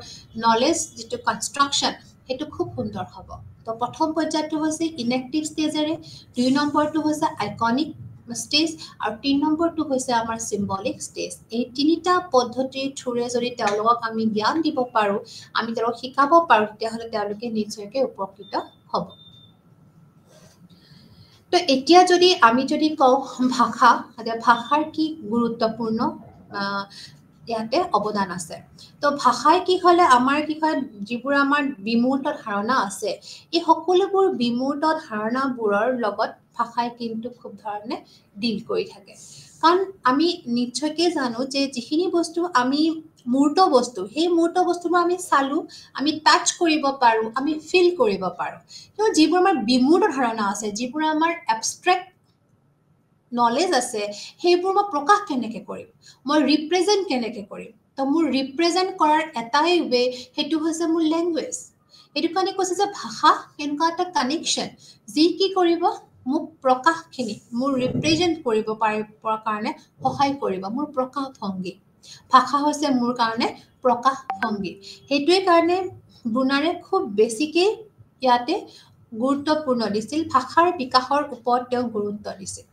নলেজ যিটো কনষ্ট্ৰাকশ্যন সেইটো খুব সুন্দৰ হ'ব তো প্ৰথম পৰ্যায়টো হৈছে ইনেক্টিভ ষ্টেজেৰে 2 নম্বৰটো হৈছে আইকনিক ষ্টেজ আৰু 3 নম্বৰটো হৈছে আমাৰ চিম্বলিক ষ্টেজ এই তিনিটা পদ্ধতিৰ থ্ৰুৰে যদি তেওঁলোকক আমি জ্ঞান দিব পাৰোঁ আমি তেওঁলোকক শিকাব পাৰোঁ তেতিয়াহ'লে তেওঁলোকে নিশ্চয়কৈ উপকৃত হ'ব তো এতিয়া যদি আমি যদি কওঁ ভাষাৰ কি গুৰুত্বপূৰ্ণ ইয়াতে অৱদান আছে তো ভাষাই কি হ'লে আমাৰ কি হয় যিবোৰ আমাৰ বিমূৰ্ত ধাৰণা আছে এই সকলোবোৰ বিমূৰ্ত ধাৰণাবোৰৰ লগত ভাষাই কিন্তু খুব ধৰণে ডিল কৰি থাকে কাৰণ আমি নিশ্চয়কৈ জানো যে যিখিনি বস্তু আমি মূৰ্ত বস্তু সেই মূৰ্ত বস্তুবোৰ আমি চালোঁ আমি টাচ কৰিব পাৰোঁ আমি ফিল কৰিব পাৰোঁ কিন্তু যিবোৰ আমাৰ বিমূৰ্ত ধাৰণা আছে যিবোৰ আমাৰ এবষ্ট্ৰেক্ট নলেজ আছে সেইবোৰ মই প্ৰকাশ কেনেকৈ কৰিম মই ৰিপ্ৰেজেণ্ট কেনেকৈ কৰিম তো মোৰ ৰিপ্ৰেজেণ্ট কৰাৰ এটাই ৱে সেইটো হৈছে মোৰ লেংগুৱেজ এইটো কাৰণে কৈছে যে ভাষা কেনেকুৱা এটা কানেকশ্যন যি কি কৰিব মোক প্ৰকাশখিনি মোৰ ৰিপ্ৰেজেণ্ট কৰিব পাৰিবৰ কাৰণে সহায় কৰিব মোৰ প্ৰকাশ ভংগী ভাষা হৈছে মোৰ কাৰণে প্ৰকাশ ভংগী সেইটোৱে কাৰণে ব্ৰুনাৰে খুব বেছিকৈ ইয়াতে গুৰুত্বপূৰ্ণ দিছিল ভাষাৰ বিকাশৰ ওপৰত তেওঁ গুৰুত্ব দিছিল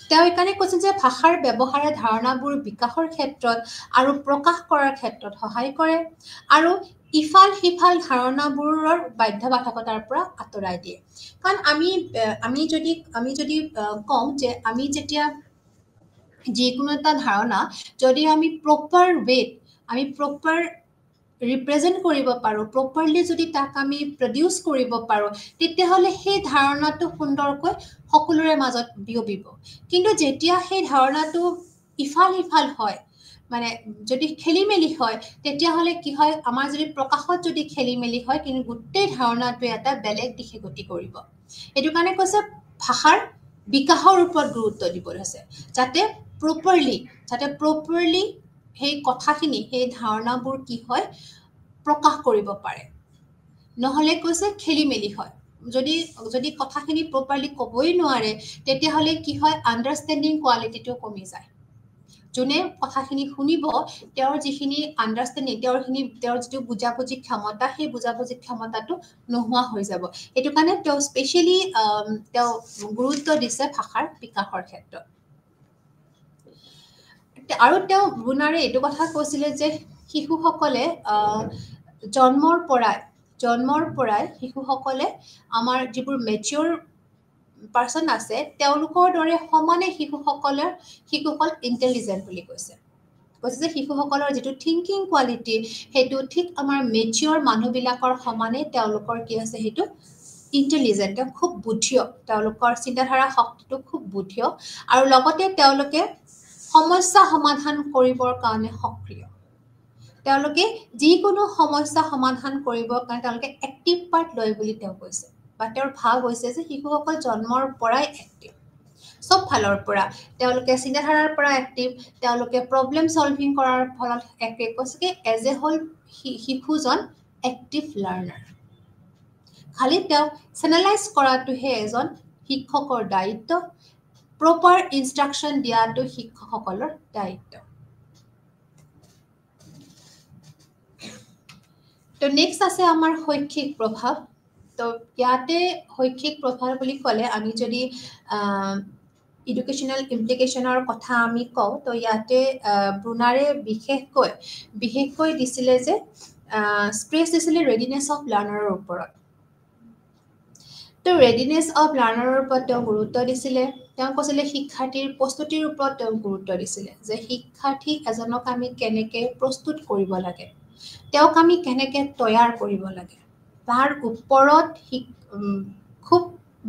তেওঁ এইকাৰণে কৈছিল যে ভাষাৰ ব্যৱহাৰে ধাৰণাবোৰ বিকাশৰ ক্ষেত্ৰত আৰু প্ৰকাশ কৰাৰ ক্ষেত্ৰত সহায় কৰে আৰু ইফাল সিফাল ধাৰণাবোৰৰ বাধ্যবাধকতাৰ পৰা আঁতৰাই দিয়ে কাৰণ আমি যদি কওঁ যে আমি যেতিয়া যিকোনো এটা ধাৰণা যদি আমি প্ৰপাৰ ৱেত আমি প্ৰপাৰ ৰিপ্ৰেজেণ্ট কৰিব পাৰোঁ প্ৰপাৰলি যদি তাক আমি প্ৰডিউচ কৰিব পাৰোঁ তেতিয়াহ'লে সেই ধাৰণাটো সুন্দৰকৈ সকলোৰে মাজত বিয়পিব কিন্তু যেতিয়া সেই ধাৰণাটো ইফাল সিফাল হয় মানে যদি খেলি মেলি হয় তেতিয়াহ'লে কি হয় আমাৰ যদি প্ৰকাশত যদি খেলি মেলি হয় কিন্তু গোটেই ধাৰণাটোৱে এটা বেলেগ দিশে গতি কৰিব এইটো কাৰণে কৈছে ভাষাৰ বিকাশৰ ওপৰত গুৰুত্ব দিব লৈছে যাতে প্ৰপাৰলি সেই কথাখিনি সেই ধাৰণাবোৰ কি হয় প্ৰকাশ কৰিব পাৰে নহ'লে কৈছে খেলি মেলি হয় যদি কথাখিনি প্ৰপাৰলি ক'বই নোৱাৰে তেতিয়াহ'লে কি হয় আণ্ডাৰষ্টেণ্ডিং কোৱালিটিটো কমি যায় যোনে কথাখিনি শুনিব তেওঁৰ যিখিনি আণ্ডাৰষ্টেণ্ডিং তেওঁৰ যিটো বুজাবুজি ক্ষমতা সেই বুজাবুজি ক্ষমতাটো নোহোৱা হৈ যাব এইটো কাৰণে তেওঁ স্পেচিয়েলি তেওঁ গুৰুত্ব দিছে ভাষাৰ বিকাশৰ ক্ষেত্ৰত আৰু তেওঁ ব্ৰুনাৰে এইটো কথা কৈছিলে যে শিশুসকলে জন্মৰ পৰাই শিশুসকলে আমাৰ যিবোৰ মেচিয়ৰ পাৰ্চন আছে তেওঁলোকৰ দৰে সমানে শিশুসকল ইণ্টেলিজেণ্ট বুলি কৈছে যে শিশুসকলৰ যিটো থিংকিং কোৱালিটি সেইটো ঠিক আমাৰ মেচিয়ৰ মানুহবিলাকৰ সমানে তেওঁলোকৰ কি আছে সেইটো ইণ্টেলিজেণ্ট খুব বুদ্ধিয়ক তেওঁলোকৰ চিন্তাধাৰা শক্তিটো খুব বুদ্ধিয়ক আৰু লগতে তেওঁলোকে সমস্যা সমাধান কৰিবৰ কাৰণে সক্ৰিয় তেওঁলোকে যিকোনো সমস্যা সমাধান কৰিবৰ কাৰণে তেওঁলোকে এক্টিভ পাৰ্ট লয় বুলি তেওঁ কৈছে বা তেওঁৰ ভাৱ হৈছে যে শিশুসকল জন্মৰ পৰাই এক্টিভ সব ফালৰ পৰা তেওঁলোকে চিন্তাধাৰাৰ পৰা এক্টিভ তেওঁলোকে প্ৰব্লেম সলভিং কৰাৰ ফলত এক্টিভ কৈছে কি এজ এ হোল শিশুজন এক্টিভ লাৰ্ণাৰ খালি তেওঁ চেনেলাইজ কৰাটোহে এজন শিক্ষকৰ দায়িত্ব প্ৰপাৰ ইনষ্ট্ৰাকশ্যন দিয়াটো শিক্ষকসকলৰ দায়িত্ব তো নেক্সট আছে আমাৰ শৈক্ষিক প্ৰভাৱ তো ইয়াতে শৈক্ষিক প্ৰভাৱ বুলি ক'লে আমি যদি এডুকেশ্যনেল ইমপ্লিকেশ্যনৰ কথা আমি কওঁ তো ইয়াতে ব্ৰুনাৰে বিশেষকৈ দিছিলে যে স্প্ৰেছ দিছিলে ৰেডিনেছ অফ লাৰ্ণাৰৰ ওপৰত তো ৰেডিনেছ অফ লাৰ্ণাৰৰ ওপৰত তেওঁ গুৰুত্ব দিছিলে তেওঁ কৈছিলে শিক্ষাৰ্থীৰ প্ৰস্তুতিৰ ওপৰত তেওঁ গুৰুত্ব দিছিলে যে শিক্ষাৰ্থী এজনক আমি কেনেকৈ প্ৰস্তুত কৰিব লাগে তেওঁক আমি কেনেকৈ তৈয়াৰ কৰিব লাগে তাৰ ওপৰত খুব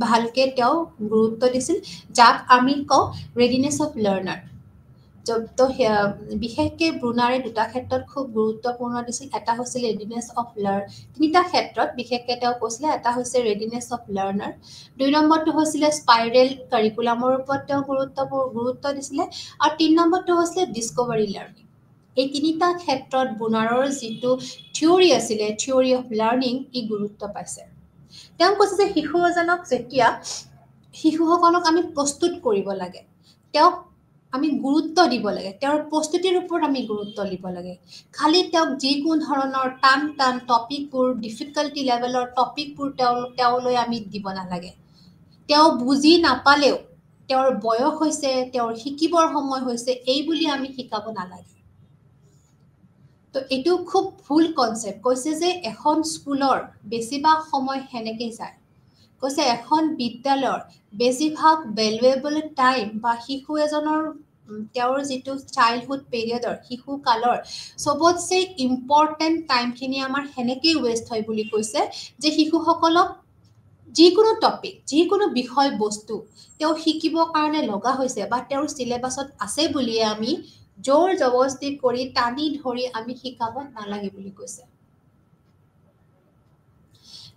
ভালকৈ তেওঁ গুৰুত্ব দিছিল যাক আমি কওঁ ৰেডিনেছ অফ লাৰ্ণাৰ তো বিশেষকৈ ব্ৰুনাৰে দুটা ক্ষেত্ৰত খুব গুৰুত্বপূৰ্ণ দিছিল এটা হৈছিল ৰেডিনেছ অফ তিনিটা ক্ষেত্ৰত বিশেষকৈ তেওঁ কৈছিলে এটা হৈছে ৰেডিনেছ অফ লাৰ্ণাৰ 2 নম্বৰটো হৈছিলে স্পাইৰেল কাৰিকুলামৰ ওপৰত তেওঁ গুৰুত্ব দিছিলে আৰু 3 নম্বৰটো হৈছিলে ডিস্কভাৰী লাৰ্ণিং এই তিনিটা ক্ষেত্ৰত বুনাৰৰ যিটো থিয়ৰী আছিলে থিয়ৰী অফ লাৰ্ণিং ই গুৰুত্ব পাইছে তেওঁ কৈছে যে শিশু এজনক যেতিয়া শিশুসকলক আমি প্ৰস্তুত কৰিব লাগে তেওঁক আমি গুৰুত্ব দিব লাগে তেওঁৰ প্ৰস্তুতিৰ ওপৰত আমি গুৰুত্ব দিব লাগে খালি তেওঁক যিকোনো ধৰণৰ টান টান টপিকবোৰ ডিফিকাল্টি লেভেলৰ টপিকবোৰ তেওঁলৈ আমি দিব নালাগে তেওঁ বুজি নাপালেও তেওঁৰ বয়স হৈছে তেওঁৰ শিকিবৰ সময় হৈছে এই বুলি আমি শিকাব নালাগে তো এইটো খুব ভুল কনসেপ্ট কৈছে যে এখন স্কুলৰ বেছিভাগ সময় হেনেকৈ যায় কৈছে এখন বিদ্যালয়ৰ বেছিভাগ ভ্যালুয়েবল টাইম বা শিশু এজনৰ তেওঁৰ যিটো চাইল্ডহুড পিৰিয়ডৰ শিশু কালৰ সবতছে ইম্পৰ্টেন্ট টাইমখিনি আমাৰ হেনেকৈ ওয়েষ্ট হয় বুলি কৈছে যে শিশুসকলক যিকোনো টপিক যিকোনো বিষয় বস্তু তেওঁ শিকিবৰ কাৰণে লগা হৈছে বা তেওঁৰ সিলেবাছত আছে বুলি আমি জোৰ জবৰদস্তি কৰি টানি ধৰি আমি শিকাব নালাগে বুলি কৈছে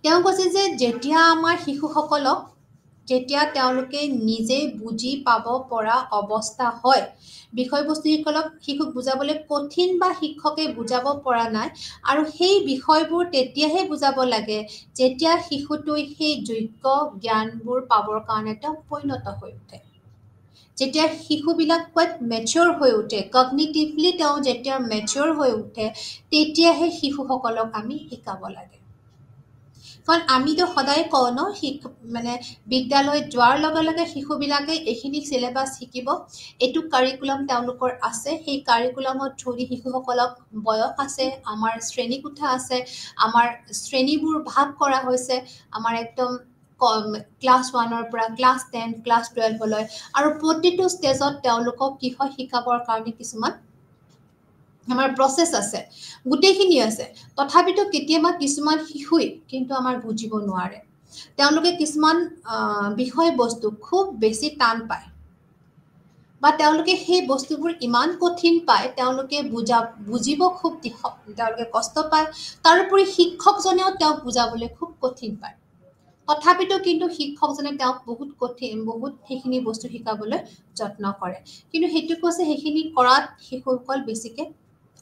তেওঁ কৈছে যে যেতিয়া আমাৰ শিশুসকলক যেতিয়া তেওঁলোকে নিজে বুজি পাব পৰা অৱস্থা হয় বিষয়বস্তুসকলক শিশুক বুজাবলৈ কঠিন বা শিক্ষকে বুজাব পৰা নাই আৰু সেই বিষয়বোৰ তেতিয়াহে বুজাব লাগে যেতিয়া শিশুটোই সেই যোগ্য জ্ঞানবোৰ পাবৰ কাৰণে তেওঁ পৰিণত হৈ উঠে যেতিয়া শিশুবিলাক quite mature হৈ উঠে কগনিটিভলি তেওঁ যেতিয়া mature হৈ উঠে তেতিয়াহে শিশুসকলক আমি শিকাব লাগে কাৰণ আমিতো সদায় কওঁ ন মানে বিদ্যালয়ত যোৱাৰ লগে লগে শিশুবিলাকে এইখিনি সিলেবাস শিকিব এইটো কাৰিকুলাম তেওঁলোকৰ আছে সেই কাৰিকুলামত ধৰি শিশুসকলক বয়স আছে আমাৰ শ্ৰেণী কোঠা আছে আমাৰ শ্ৰেণীবোৰ ভাগ কৰা হৈছে আমাৰ একদম ক্লাছ 1ৰ পৰা ক্লাছ 10 ক্লাছ 12 লৈ আৰু প্ৰতিটো ষ্টেজত তেওঁলোকক কি হয় শিকাবৰ কাৰণে কিছুমান আমাৰ প্ৰসেস আছে গুটেইখিনি আছে তথাপিতো কেতিয়াবা কিছুমান শিশুই কিন্তু আমাৰ বুজিব নোৱাৰে তেওঁলোকে কিছুমান বিষয় বস্তু খুব বেছি টান পায় বা তেওঁলোকে সেই বস্তুবোৰ ইমান কঠিন পায় তেওঁলোকে বুজিব খুব তেওঁলোকে কষ্ট পায় তাৰোপৰি শিক্ষকজনেও তেওঁক বুজাবলৈ খুব কঠিন পায় তথাপিতো কিন্তু শিক্ষকজনে তেওঁক বহুত সেইখিনি বস্তু শিকাবলৈ যত্ন কৰে কিন্তু হেতু কৈছে সেইখিনি কৰাত শিশুসকল বেছিকে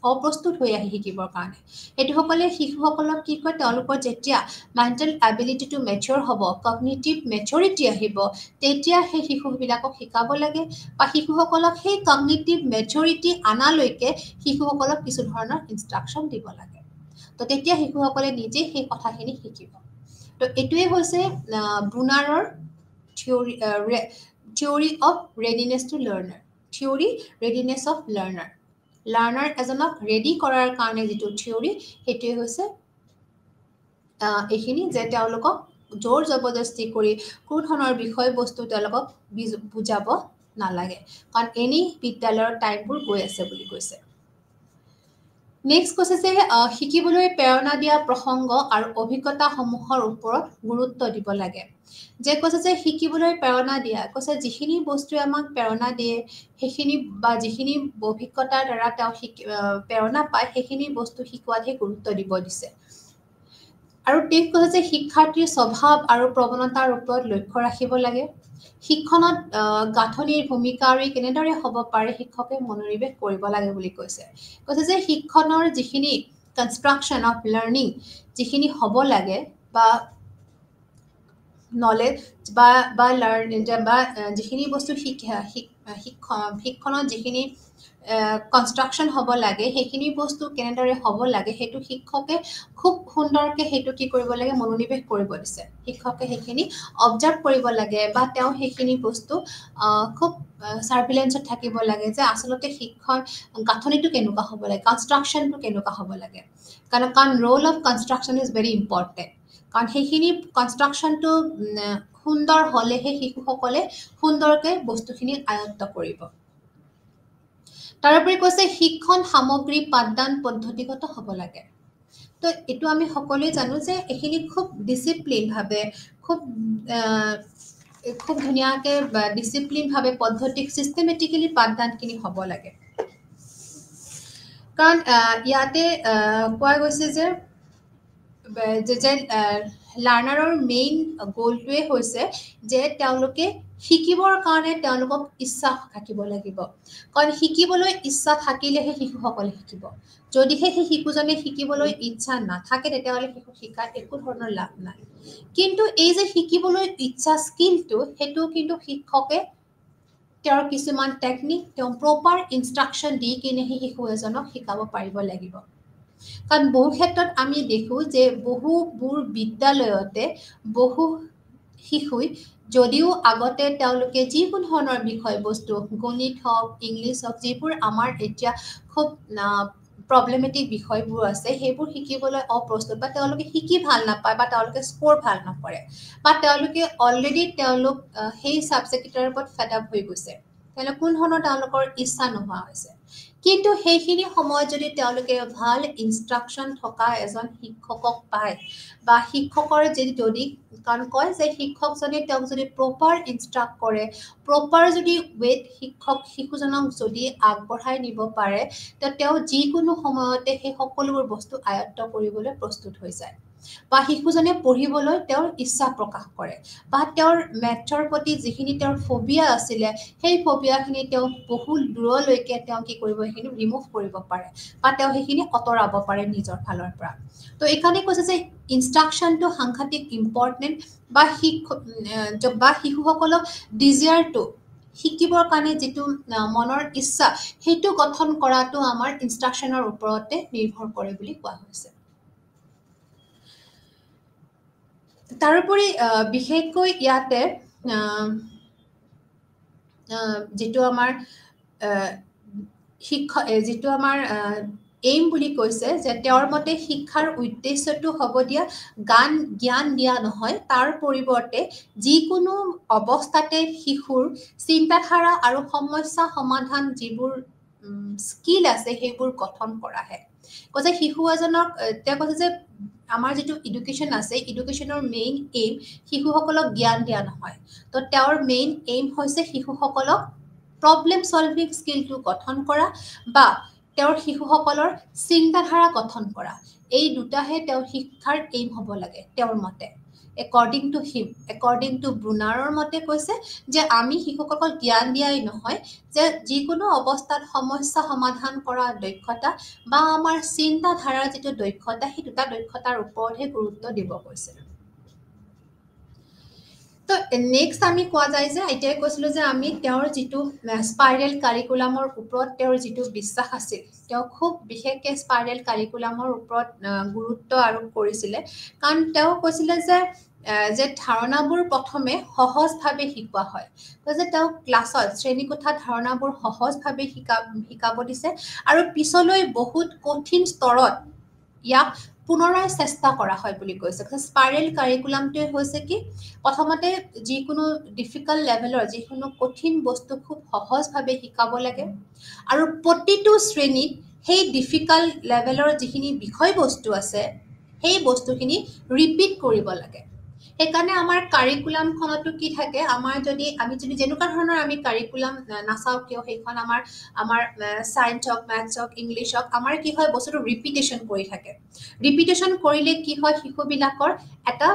অপ্ৰস্তুত হৈ আহি শিকিবৰ কাৰণে এটোসকলে শিশুসকলক কি কয় তেওঁলোকৰ যেতিয়া মেন্টাল এবিলিটি টু মেচ্যুৰ হ'ব কগনিটিভ মেচুৰিটি আহিব তেতিয়া সেই শিশুবিলাকক শিকাব লাগে বা শিশুসকলক সেই কগনিটিভ মেচুৰিটি আনালৈকে শিশুসকলক কিছু ধৰণৰ ইনষ্ট্ৰাকচন দিব লাগে তো তেতিয়া শিশুসকলে নিজে সেই কথাখিনি শিকিব তো এটোৱে হৈছে ব্ৰুনাৰৰ theory of readiness to learner theory readiness of learner এজনক ৰেডি কৰাৰ কাৰণে যিটো থিয়ৰী সেইটোৱে হৈছে এইখিনি যে তেওঁলোকক জোৰ জবৰদস্তি কৰি কোনো ধৰণৰ বিষয়বস্তু তেওঁলোকক বুজাব নালাগে কাৰণ এনি বিদ্যালয়ৰ টাইমবোৰ গৈ আছে বুলি কৈছে নেক্সট কৈছে যে শিকিবলৈ প্ৰেৰণা দিয়া প্ৰসংগ আৰু অভিজ্ঞতাসমূহৰ ওপৰত গুৰুত্ব দিব লাগে যে কৈছে যে শিকিবলৈ প্ৰেৰণা দিয়া কৈছে যিখিনি বস্তুৱে আমাক প্ৰেৰণা দিয়ে সেইখিনি বা যিখিনি অভিজ্ঞতাৰ দ্বাৰা তেওঁ প্ৰেৰণা পায় সেইখিনি বস্তু শিকোৱাতহে গুৰুত্ব দিব দিছে আৰু তেওঁ কৈছে যে শিক্ষাৰ্থীৰ স্বভাৱ আৰু প্ৰৱণতাৰ ওপৰত লক্ষ্য ৰাখিব লাগে শিক্ষণত গাঁথনিৰ ভূমিকা আৰু কেনেদৰে হ'ব পাৰে শিক্ষকে মনোনিৱেশ কৰিব লাগে বুলি কৈছে যে শিক্ষণৰ যিখিনি কনষ্ট্ৰাকচন অফ লাৰ্নিং যিখিনি হ'ব লাগে বা নলেজ বা লাৰ্নিং বা যিখিনি বস্তু শিক্ষণত যিখিনি কনষ্ট্ৰাকচন হ'ব লাগে সেইখিনি বস্তু কেনেদৰে হ'ব লাগে সেইটো শিক্ষকে খুব সুন্দৰকে সেইটো কি কৰিব লাগে মনোনিৱেশ কৰিব দিছে শিক্ষকে সেইখিনি অবজাৰ্ভ কৰিব লাগে বা তেওঁ সেইখিনি বস্তু খুব সাৰ্ভিলেন্সত থাকিব লাগে যে আসলতে শিক্ষণ গাঁথনিটো কেনেকুৱা হ'ব লাগে কনষ্ট্ৰাকচনটো কেনেকুৱা হ'ব লাগে কাৰণ roll of construction is very important কাৰণ সেইখিনি কনষ্ট্ৰাকচনটো সুন্দৰ হ'লেহে শিশুসকলে সুন্দৰকে বস্তুখিনি আয়ত্ত কৰিব তাৰোপৰি কৈছে শিক্ষণ সামগ্ৰী পাঠদান পদ্ধতিগত হ'ব লাগে তো এটো আমি সকলোৱে জানো যে এখিনি খুব ডিসিপ্লিন ভাবে খুব ধুনিয়াকে ডিসিপ্লিন ভাবে পদ্ধতিক সিস্টেমেটিক্যালি পাঠদানখিনি হ'ব লাগে কাৰণ ইয়াতে কোৱা গৈছে যে লাৰ্ণাৰৰ মেইন গ'লটোৱে হৈছে যে তেওঁলোকে শিকিবৰ কাৰণে তেওঁলোকক ইচ্ছা থাকিব লাগিব কাৰণ শিকিবলৈ ইচ্ছা থাকিলেহে শিশুসকলে শিকিব যদিহে সেই শিশুজনে শিকিবলৈ ইচ্ছা নাথাকে তেতিয়াহ'লে শিশু শিকাত একো ধৰণৰ লাভ নাই কিন্তু এই যে শিকিবলৈ ইচ্ছা স্কিলটো সেইটো কিন্তু শিক্ষকে তেওঁৰ কিছুমান টেকনিক তেওঁ প্ৰপাৰ ইনষ্ট্ৰাকশ্যন দি কিনে সেই শিশু এজনক শিকাব পাৰিব লাগিব কাৰণ বহু ক্ষেত্ৰত আমি দেখোঁ যে বহুবোৰ বিদ্যালয়তে বহু শিশুই যদিও আগতে তেওঁলোকে যিকোনো ধৰণৰ বিষয়বস্তু গণিত হওক ইংলিছ হওক যিবোৰ আমাৰ এতিয়া খুব প্ৰব্লেমেটিক বিষয়বোৰ আছে সেইবোৰ শিকিবলৈ অপ্ৰস্তুত বা তেওঁলোকে শিকি ভাল নাপায় বা তেওঁলোকে স্ক'ৰ ভাল নকৰে বা তেওঁলোকে অলৰেডি তেওঁলোক সেই ছাবজেক্টকেইটাৰ ওপৰত ফেড আপ হৈ গৈছে তেওঁলোক কোনো ধৰণৰ তেওঁলোকৰ ইচ্ছা নোহোৱা হৈছে কিন্তু সেইখিনি সময়ত যদি তেওঁলোকে ভাল ইনষ্ট্ৰাকশ্যন থকা এজন শিক্ষকক পায় বা শিক্ষকৰ যদি কাৰণ কয় যে শিক্ষকজনে তেওঁক যদি প্ৰপাৰ ইনষ্ট্ৰাক্ট কৰে প্ৰপাৰ যদি ৱেত শিশুজনক যদি আগবঢ়াই নিব পাৰে তেওঁ যিকোনো সময়তে সেই সকলোবোৰ বস্তু আয়ত্ত কৰিবলৈ প্ৰস্তুত হৈ যায় বা শিশুজনে পঢ়িবলৈ তেওঁৰ ইচ্ছা প্ৰকাশ কৰে বা তেওঁৰ মেথছৰ প্ৰতি যিখিনি তেওঁৰ ফবিয়া আছিলে সেই ফবিয়াখিনি তেওঁ বহু দূৰলৈকে তেওঁ কি কৰিব সেইখিনি ৰিমুভ কৰিব পাৰে বা তেওঁ সেইখিনি আঁতৰাব পাৰে নিজৰ ফালৰ পৰা তো এইকাৰণে কৈছে যে ইনষ্ট্ৰাকশ্যনটো সাংঘাতিক ইম্পৰ্টেণ্ট বা শিশুসকলক ডিজায়াৰটো শিকিবৰ কাৰণে যিটো মনৰ ইচ্ছা সেইটো গঠন কৰাটো আমাৰ ইনষ্ট্ৰাকশ্যনৰ ওপৰতে নিৰ্ভৰ কৰে বুলি কোৱা হৈছে তাৰোপৰি বিশেষকৈ ইয়াতে যিটো আমাৰ যিটো আমাৰ এইম বুলি কৈছে যে তেওঁৰ মতে শিক্ষাৰ উদ্দেশ্যটো হ'ব দিয়া জ্ঞান দিয়া নহয় তাৰ পৰিৱৰ্তে যিকোনো অৱস্থাতে শিশুৰ চিন্তাধাৰা আৰু সমস্যা সমাধান যিবোৰ স্কিল আছে সেইবোৰ গঠন কৰাহে কৈছে শিশু এজনক তেওঁ কৈছে যে আমাৰ যিটো এডুকেশ্যন আছে এডুকেশ্যনৰ মেইন এইম শিশুসকলক জ্ঞান দিয়া নহয় তো তেওঁৰ মেইন এইম হৈছে শিশুসকলক প্ৰব্লেম সলভিং স্কিলটো গঠন কৰা বা তেওঁৰ শিশুসকলৰ চিন্তাধাৰা গঠন কৰা এই দুটাহে তেওঁৰ শিক্ষাৰ এইম হ'ব লাগে তেওঁৰ মতে একৰ্ডিং টু ব্ৰুনাৰৰ মতে কৈছে যে আমি শিশুসকলক জ্ঞান দিয়াই নহয় যে যিকোনো অৱস্থাত সমস্যা সমাধান কৰা দক্ষতা বা আমাৰ চিন্তাধাৰাৰ যিটো দক্ষতা সেই দুটা দক্ষতাৰ ওপৰতহে গুৰুত্ব দিব কৈছে তো নেক্সট আমি কোৱা যায় যে এতিয়াই কৈছিলোঁ যে আমি তেওঁৰ যিটো স্পাইৰেল কাৰিকুলামৰ ওপৰত তেওঁৰ যিটো বিশ্বাস আছিল তেওঁ খুব বিশেষকৈ স্পাইৰেল কাৰিকুলামৰ ওপৰত গুৰুত্ব আৰোপ কৰিছিলে কাৰণ তেওঁ কৈছিলে যে ধাৰণাবোৰ প্ৰথমে সহজভাৱে শিকোৱা হয় যে তেওঁ ক্লাছত শ্ৰেণীকোঠাত ধাৰণাবোৰ সহজভাৱে শিকাব দিছে আৰু পিছলৈ বহুত কঠিন স্তৰত ইয়াক পুনৰাই চেষ্টা কৰা হয় বুলি কৈছে স্পাইৰেল কাৰিকুলামটোৱে হৈছে কি প্ৰথমতে যিকোনো ডিফিকাল্ট লেভেলৰ যিকোনো কঠিন বস্তু খুব সহজভাৱে শিকাব লাগে আৰু প্ৰতিটো শ্ৰেণীত সেই ডিফিকাল্ট লেভেলৰ যিখিনি বিষয়বস্তু আছে সেই বস্তুখিনি ৰিপিট কৰিব লাগে সেইকাৰণে আমাৰ কাৰিকুলামখনতো কি থাকে আমি যদি যেনেকুৱা ধৰণৰ আমি কাৰিকুলাম নাচাওঁ কিয় সেইখন আমাৰ ছায়েন্স হওক মেথছ হওক ইংলিছ হওক আমাৰ কি হয় বস্তুটো ৰিপিটেশ্যন কৰি থাকে ৰিপিটেশ্যন কৰিলে কি হয় শিশুবিলাকৰ এটা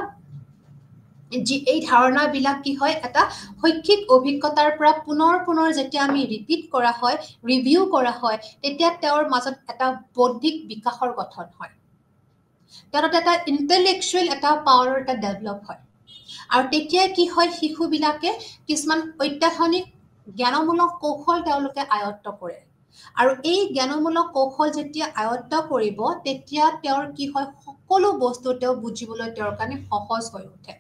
এই ধাৰণাবিলাক কি হয় এটা শৈক্ষিক অভিজ্ঞতাৰ পৰা পুনৰ যেতিয়া আমি ৰিপিট কৰা হয় ৰিভিউ কৰা হয় তেতিয়া তেওঁৰ মাজত এটা বৌদ্ধিক বিকাশৰ গঠন হয় তেওঁৰ এটা ইণ্টেলেকচুৱেল এটা পাৱাৰৰ এটা ডেভেলপ হয় আৰু তেতিয়া কি হয় শিশুবিলাকে কিছুমান অত্যাধুনিক জ্ঞানমূলক কৌশল তেওঁলোকে আয়ত্ত কৰে আৰু এই জ্ঞানমূলক কৌশল যেতিয়া আয়ত্ত কৰিব তেতিয়া তেওঁৰ কি হয় সকলো বস্তু তেওঁ বুজিবলৈ তেওঁৰ কাৰণে সহজ হৈ উঠে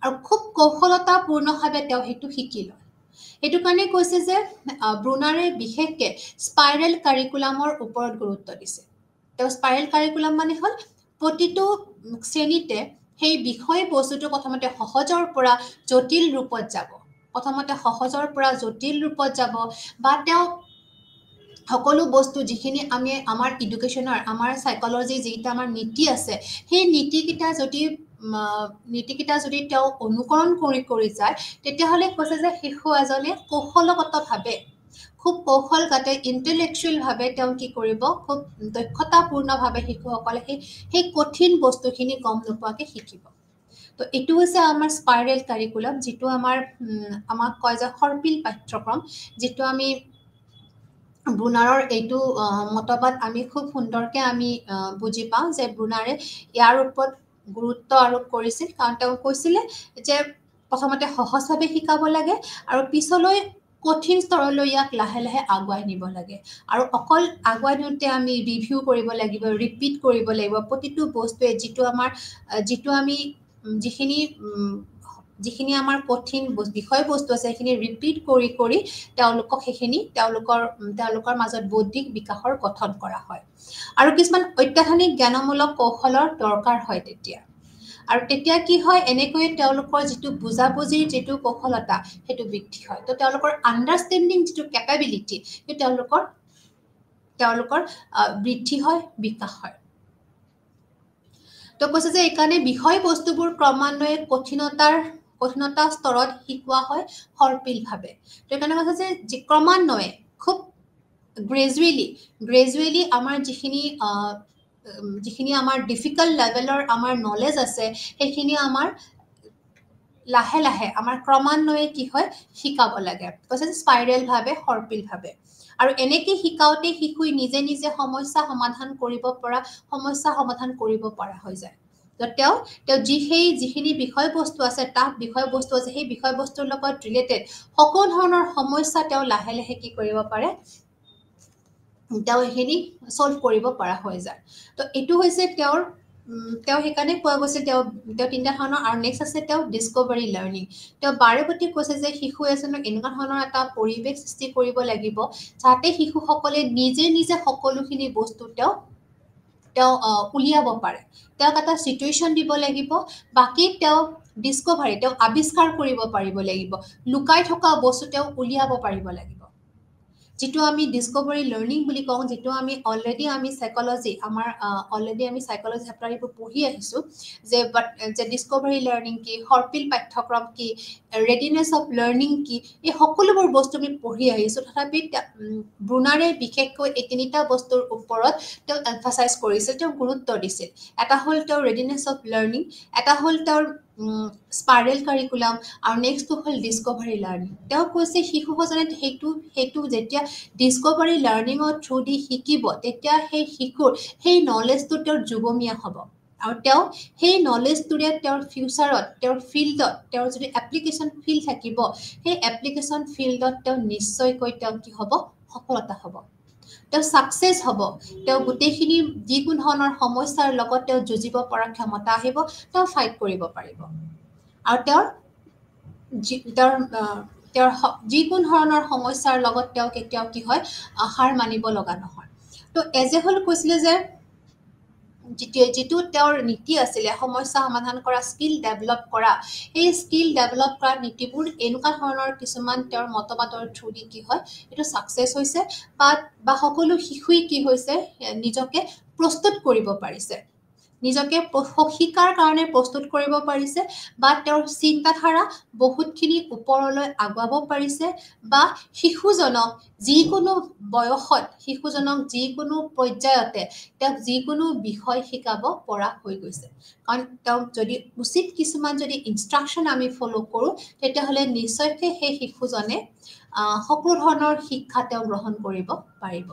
আৰু খুব কৌশলতাপূৰ্ণভাৱে তেওঁ সেইটো শিকি লয় সেইটো কাৰণে কৈছে যে ব্ৰুনাৰে বিশেষকৈ স্পাইৰেল কাৰিকুলামৰ ওপৰত গুৰুত্ব দিছে তেওঁ স্পাইৰেল কাৰিকুলাম মানে হ'ল প্ৰতিটো শ্ৰেণীতে সেই বিষয় বস্তুটো প্ৰথমতে সহজৰ পৰা জটিল ৰূপত যাব বা তেওঁ সকলো বস্তু যিখিনি আমি আমাৰ এডুকেশ্যনৰ আমাৰ সাইকোলজি যিকেইটা আমাৰ নীতি আছে সেই নীতিকেইটা যদি তেওঁ অনুকৰণ কৰি যায় তেতিয়াহ'লে কৈছে যে শিশু এজনে কৌশলগতভাৱে খুব কৌশলগতে ইণ্টেলেকচুৱেলভাৱে তেওঁ কি কৰিব, খুব দক্ষতাপূৰ্ণভাৱে শিশুসকলে সেই কঠিন বস্তুখিনি গম নোপোৱাকৈ শিকিব। তো এইটো হৈছে আমাৰ স্পাইৰেল কাৰিকুলাম, যিটো আমাক কয় যে সৰ্পিল পাঠ্যক্ৰম, যিটো আমি ব্ৰুনাৰৰ এইটো মতবাদ আমি খুব সুন্দৰকৈ আমি বুজি পাওঁ যে ব্ৰুনাৰে ইয়াৰ ওপৰত গুৰুত্ব আৰোপ কৰিছিল, কাৰণ তেওঁ কৈছিলে যে প্ৰথমতে সহজভাৱে শিকাব লাগে আৰু পিছলৈ কঠিন স্তৰলৈ ইয়াক লাহে লাহে আগুৱাই নিব লাগে। আৰু অকল আগুৱাই নিওঁতে আমি ৰিভিউ কৰিব লাগিব, ৰিপিট কৰিব লাগিব প্ৰতিটো বস্তুৱে, যিটো আমি যিখিনি আমাৰ কঠিন বিষয়বস্তু আছে সেইখিনি ৰিপিট কৰি কৰি তেওঁলোকক সেইখিনি তেওঁলোকৰ মাজত বৌদ্ধিক বিকাশৰ গঠন কৰা হয়। আৰু কিছুমান অত্যাধুনিক জ্ঞানমূলক কৌশলৰ দৰকাৰ হয় তেতিয়া। আৰু তেতিয়া কি হয়, এনেকৈয়ে তেওঁলোকৰ যিটো বুজাবুজিৰ যিটো কৌশলতা সেইটো বৃদ্ধি হয়। তো তেওঁলোকৰ আণ্ডাৰষ্টেণ্ডিং যিটো কেপাবিলিটি সেইটো তেওঁলোকৰ বৃদ্ধি হয়, বিকাশ হয়। তো কৈছে যে এইকাৰণে বিষয়বস্তুবোৰ ক্ৰমান্বয়ে কঠিনতা স্তৰত শিকোৱা হয় সৰ্পিলভাৱে। তো এইকাৰণে কৈছে যে ক্ৰমান্বয়ে খুব গ্ৰেজুৱেলি আমাৰ যিখিনি আমাৰ ডিফিকাল্ট লেভেলৰ আমাৰ নলেজ আছে সেইখিনি আমাৰ লাহে লাহে আমাৰ ক্ৰমান্বয়ে কি হয় শিকাব লাগে। কৈছে যে স্পাইৰেলভাৱে, সৰ্পিলভাৱে। আৰু এনেকৈ শিকাওঁতে শিশুই নিজে নিজে সমস্যা সমাধান কৰিব পৰা হৈ যায়। তো তেওঁ যিখিনি বিষয়বস্তু আছে, সেই বিষয়বস্তুৰ লগত ৰিলেটেড সকলো ধৰণৰ সমস্যা তেওঁ লাহে লাহে কি কৰিব পাৰে, তেওঁ এইখিনি ছল্ভ কৰিব পৰা হৈ যায়। তো এইটো হৈছে তেওঁ সেইকাৰণে কোৱা গৈছে তেওঁ তিনিটা ধৰণৰ। আৰু নেক্সট আছে তেওঁ ডিস্কভাৰী লাৰ্ণিং। তেওঁ বাৰে প্ৰতি কৈছে যে শিশু এজনক এনেকুৱা ধৰণৰ এটা পৰিৱেশ সৃষ্টি কৰিব লাগিব যাতে শিশুসকলে নিজে নিজে সকলোখিনি বস্তু তেওঁ উলিয়াব পাৰে। তেওঁক এটা চিটুৱেশ্যন দিব লাগিব, বাকী তেওঁ আৱিষ্কাৰ কৰিব পাৰিব লাগিব, লুকাই থকা বস্তু তেওঁ উলিয়াব পাৰিব লাগিব। যিটো আমি ডিস্কভাৰী লাৰ্ণিং বুলি কওঁ, যিটো আমি অলৰেডি আমি চাইকলজি চেপ্টাৰ এইবোৰ পঢ়ি আহিছোঁ যে ডিস্কভাৰী লাৰ্ণিং কি, সৰ্পিল পাঠ্যক্ৰম কি, ৰেডিনেছ অফ লাৰ্ণিং কি, এই সকলোবোৰ বস্তু আমি পঢ়ি আহিছোঁ। তথাপি ব্ৰুনাৰে বিশেষকৈ এই তিনিটা বস্তুৰ ওপৰত তেওঁ এমফাচাইজ কৰিছিল, তেওঁ গুৰুত্ব দিছিল। এটা হ'ল তেওঁৰ ৰেডিনেছ অফ লাৰ্ণিং, এটা হ'ল তেওঁৰ স্পাইৰেল কাৰিকুলাম, আৰু নেক্সটটো হ'ল ডিস্কভাৰী লাৰ্ণিং। তেওঁ কৈছে শিশুসকলে সেইটো যেতিয়া ডিস্কভাৰী লাৰ্ণিঙৰ থ্ৰু দি শিকিব, তেতিয়া সেই শিশুৰ সেই নলেজটো তেওঁৰ যুগমীয়া হ'ব। আৰু তেওঁ সেই নলেজটোৰে তেওঁৰ ফিউচাৰত, তেওঁৰ ফিল্ডত, তেওঁৰ যদি এপ্লিকেশ্যন ফিল্ড থাকিব, সেই এপ্লিকেশ্যন ফিল্ডত তেওঁ নিশ্চয়কৈ কি হ'ব, সফলতা হ'ব, তেওঁ ছাকচেছ হ'ব। তেওঁ গোটেইখিনি যিকোনো ধৰণৰ সমস্যাৰ লগত তেওঁ যুঁজিব পৰাৰ ক্ষমতা আহিব, তেওঁ ফাইট কৰিব পাৰিব। আৰু তেওঁৰ যিকোনো ধৰণৰ সমস্যাৰ লগত তেওঁ কেতিয়াও কি হয়, হাৰ মানিব লগা নহয়। তো এজেহল কৈছিলে যে যিটো তেওঁৰ নীতি আছিলে সমস্যা সমাধান কৰা, স্কিল ডেভেলপ কৰা, সেই স্কিল ডেভেলপ কৰা নীতিবোৰ এনেকুৱা ধৰণৰ কিছুমান তেওঁৰ মতবাদৰ থ্ৰু দি কি হয়, এইটো ছাকচেছ হৈছে, বা সকলো শিশুৱে কি হৈছে, নিজকে প্ৰস্তুত কৰিব পাৰিছে, নিজকে শিকাৰ কাৰণে প্ৰস্তুত কৰিব পাৰিছে, বা তেওঁৰ চিন্তাধাৰা বহুতখিনি ওপৰলৈ আগুৱাব পাৰিছে, বা শিশুজনক যিকোনো বয়সত, যিকোনো পৰ্যায়তে তেওঁক যিকোনো বিষয় শিকাব পৰা হৈ গৈছে। কাৰণ তেওঁক যদি উচিত কিছুমান ইনষ্ট্ৰাকশ্যন আমি ফ'ল' কৰোঁ, তেতিয়াহ'লে নিশ্চয়কৈ সেই শিশুজনে সকলো ধৰণৰ শিক্ষা তেওঁ গ্ৰহণ কৰিব পাৰিব।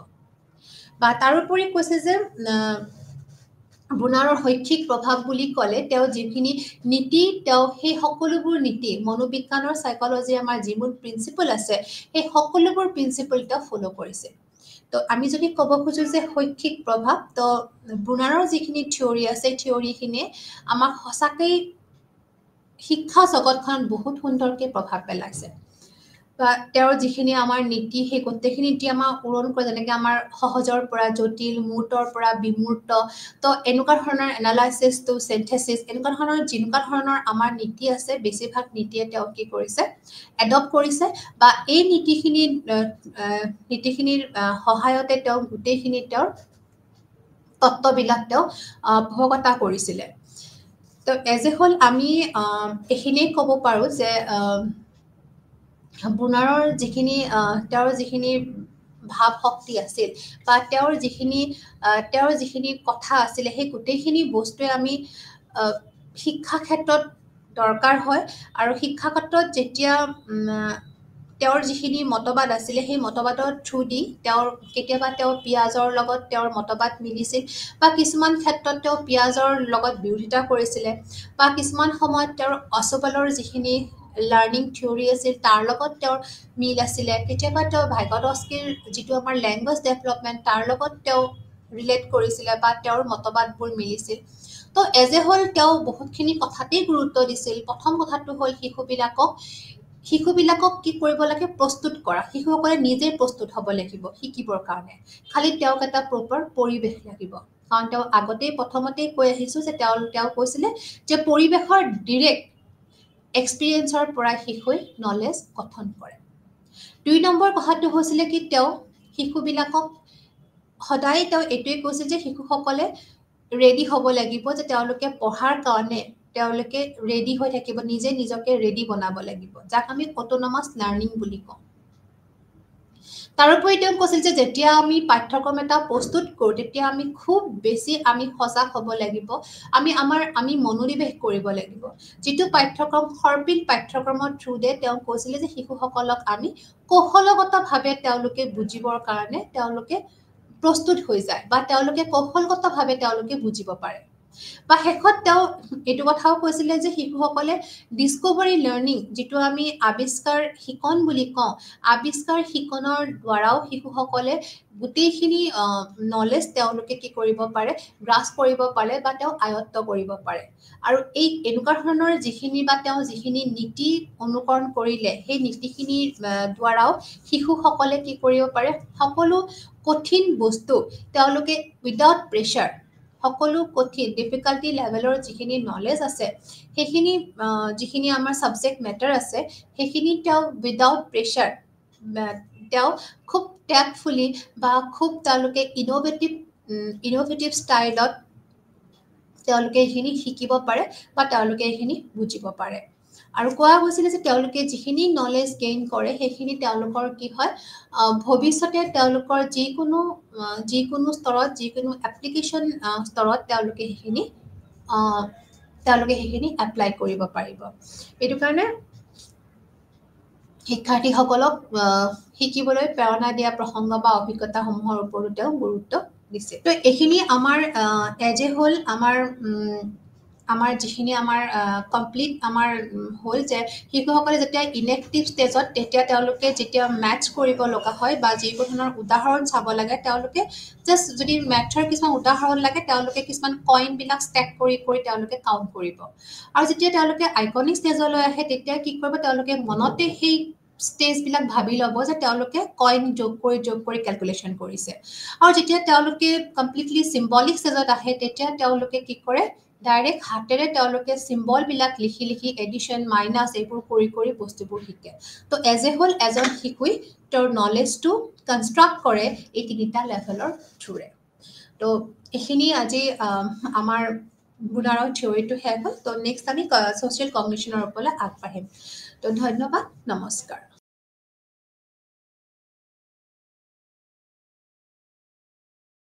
বা তাৰোপৰি কৈছে যে ব্ৰুনাৰৰ শৈক্ষিক প্ৰভাৱ বুলি ক'লে তেওঁ যিখিনি নীতি, তেওঁ সেই সকলোবোৰ নীতি, মনোবিজ্ঞানৰ চাইকলজি আমাৰ যিবোৰ প্ৰিন্সিপল আছে, সেই সকলোবোৰ প্ৰিন্সিপল তেওঁ ফ'ল' কৰিছে। তো আমি যদি ক'ব খোজোঁ যে শৈক্ষিক প্ৰভাৱ, তো ব্ৰুনাৰৰ যিখিনি থিয়ৰী আছে, থিয়ৰীখিনিয়ে আমাক সঁচাকৈ শিক্ষা জগতখনত বহুত সুন্দৰকৈ প্ৰভাৱ পেলাইছে। বা তেওঁৰ যিখিনি আমাৰ নীতি, সেই গোটেইখিনি নীতি আমাৰ পূৰণ কৰে, যেনেকৈ আমাৰ সহজৰ পৰা জটিল, মূৰ্তৰ পৰা বিমূৰ্ত, তো এনেকুৱা ধৰণৰ এনালাইচিছ টু চিন্থেচিছ, এনেকুৱা ধৰণৰ আমাৰ নীতি আছে, বেছিভাগ নীতিয়ে তেওঁ কি কৰিছে, এডপ্ট কৰিছে, বা এই নীতিখিনিৰ সহায়তে তেওঁ গোটেইখিনি তেওঁৰ তত্ত্ববিলাক তেওঁ অৱগত কৰিছিলে। তো এজ এ হ'ল আমি এইখিনিয়ে ক'ব পাৰোঁ যে ব্ৰুনাৰৰ যিখিনি তেওঁৰ যিখিনি ভাৱ শক্তি আছিল বা তেওঁৰ যিখিনি কথা আছিলে সেই গোটেইখিনি বস্তুৱে আমি শিক্ষা ক্ষেত্ৰত দৰকাৰ হয় আৰু শিক্ষা ক্ষেত্ৰত যেতিয়া তেওঁৰ যিখিনি মতবাদ আছিলে সেই মতবাদৰ থ্ৰু দি কেতিয়াবা তেওঁ পিয়াজৰ লগত তেওঁৰ মতবাদ মিলিছিল বা কিছুমান ক্ষেত্ৰত তেওঁ পিয়াজৰ লগত বিৰোধিতা কৰিছিলে বা কিছুমান সময়ত তেওঁৰ অছবলৰ যিখিনি লাৰ্ণিং থিয়ৰী আছিল তাৰ লগত তেওঁৰ মিল আছিলে কেতিয়াবা তেওঁ ভাইগডস্কিৰ যিটো আমাৰ লেংগুৱেজ ডেভেলপমেণ্ট তাৰ লগত তেওঁ ৰিলেট কৰিছিলে বা তেওঁৰ মতবাদবোৰ মিলিছিল তো এজ এ হ'ল তেওঁ বহুতখিনি কথাতেই গুৰুত্ব দিছিল প্ৰথম কথাটো হ'ল শিশুবিলাকক কি কৰিব লাগে প্ৰস্তুত কৰা শিশুসকলে নিজে প্ৰস্তুত হ'ব লাগিব শিকিবৰ কাৰণে খালি তেওঁক এটা প্ৰপাৰ পৰিৱেশ লাগিব কাৰণ তেওঁ আগতেই প্ৰথমতেই কৈ আহিছোঁ যে তেওঁ কৈছিলে যে পৰিৱেশৰ ডিৰেক্ট এক্সপিৰিয়েঞ্চৰ পৰা শিশুৱে নলেজ গঠন কৰে 2 নম্বৰ কথাটো হৈছিলে কি তেওঁ শিশুবিলাকক সদায় তেওঁ এইটোৱে কৈছিল যে শিশুসকলে ৰেডি হ'ব লাগিব যে তেওঁলোকে পঢ়াৰ কাৰণে তেওঁলোকে ৰেডি হৈ থাকিব নিজে নিজকে ৰেডি বনাব লাগিব যাক আমি অটোনমাছ লাৰ্ণিং বুলি কওঁ তাৰোপৰি তেওঁ কৈছিল যে যেতিয়া আমি পাঠ্যক্ৰম এটা প্ৰস্তুত কৰোঁ তেতিয়া আমি খুব বেছি আমি সজাগ হ'ব লাগিব আমি মনোনিৱেশ কৰিব লাগিব যিটো পাঠ্যক্ৰম সৰ্পিল পাঠ্যক্ৰমৰ থ্ৰুদে তেওঁ কৈছিলে যে শিশুসকলক আমি কৌশলগতভাৱে তেওঁলোকে বুজিবৰ কাৰণে তেওঁলোকে প্ৰস্তুত হৈ যায় বা তেওঁলোকে কৌশলগতভাৱে তেওঁলোকে বুজিব পাৰে বা শেষত তেওঁ এইটো কথাও কৈছিলে যে শিশুসকলে ডিস্কভাৰী লাৰ্ণিং যিটো আমি আৱিষ্কাৰ শিকন বুলি কওঁ আৱিষ্কাৰ শিকনৰ দ্বাৰাও শিশুসকলে গোটেইখিনি নলেজ তেওঁলোকে কি কৰিব পাৰে গ্ৰাছ কৰিব পাৰে বা তেওঁ আয়ত্ত কৰিব পাৰে আৰু এই এনেকুৱা ধৰণৰ যিখিনি নীতি অনুকৰণ কৰিলে সেই নীতিখিনিৰ দ্বাৰাও শিশুসকলে কি কৰিব পাৰে সকলো কঠিন বস্তু তেওঁলোকে উইদাউট প্ৰেছাৰ সকলো কঠিন ডিফিকাল্টি লেভেলৰ যিখিনি নলেজ আছে সেইখিনি যিখিনি আমাৰ ছাবজেক্ট মেটাৰ আছে সেইখিনি তেওঁ উইদাউট প্ৰেছাৰ তেওঁ খুব টেক্টফুলি বা খুব তেওঁলোকে ইনোভেটিভ ষ্টাইলত তেওঁলোকে এইখিনি শিকিব পাৰে বা তেওঁলোকে এইখিনি বুজিব পাৰে আৰু কোৱা গৈছিলে যে তেওঁলোকে যিখিনি নলেজ গেইন কৰে সেইখিনি তেওঁলোকৰ কি হয় ভৱিষ্যতে তেওঁলোকৰ যিকোনো স্তৰত যিকোনো এপ্লিকেশ্যন স্তৰত তেওঁলোকে সেইখিনি এপ্লাই কৰিব পাৰিব এইটো কাৰণে শিক্ষাৰ্থীসকলক শিকিবলৈ প্ৰেৰণা দিয়া প্ৰসংগ বা অভিজ্ঞতাসমূহৰ ওপৰতো তেওঁ গুৰুত্ব দিছে তো এইখিনি আমাৰ এজ এ হ'ল আমাৰ যিখিনি আমাৰ কমপ্লিট আমাৰ হ'ল যে শিশুসকলে যেতিয়া ইলেক্টিভ ষ্টেজত তেতিয়া তেওঁলোকে যেতিয়া মেথছ কৰিব লগা হয় বা যিকোনো ধৰণৰ উদাহৰণ চাব লাগে তেওঁলোকে জাষ্ট যদি মেথছৰ কিছুমান উদাহৰণ লাগে তেওঁলোকে কিছুমান কইনবিলাক ষ্টেক কৰি তেওঁলোকে কাউণ্ট কৰিব আৰু যেতিয়া তেওঁলোকে আইকনিক ষ্টেজলৈ আহে তেতিয়া কি কৰিব তেওঁলোকে মনতে সেই ষ্টেজবিলাক ভাবি ল'ব যে তেওঁলোকে কইন যোগ কৰি কেলকুলেশ্যন কৰিছে আৰু যেতিয়া তেওঁলোকে কমপ্লিটলি চিম্বলিক ষ্টেজত আহে তেতিয়া তেওঁলোকে কি কৰে ডাইৰেক্ট হাতেৰে তেওঁলোকে চিম্বলবিলাক লিখি এডিশ্যন মাইনাছ এইবোৰ কৰি বস্তুবোৰ শিকে তো এজ এ হ'ল এজন শিশুই তেওঁৰ নলেজটো কনষ্ট্ৰাক্ট কৰে এই তিনিটা লেভেলৰ থ্ৰুৰে তো এইখিনি আজি আমাৰ ব্ৰুনাৰৰ থিয়ৰিটো শেষ হ'ল তো নেক্সট আমি ছ'চিয়েল কগনিশ্যনৰ ওপৰলৈ আগবাঢ়িম তো ধন্যবাদ নমস্কাৰ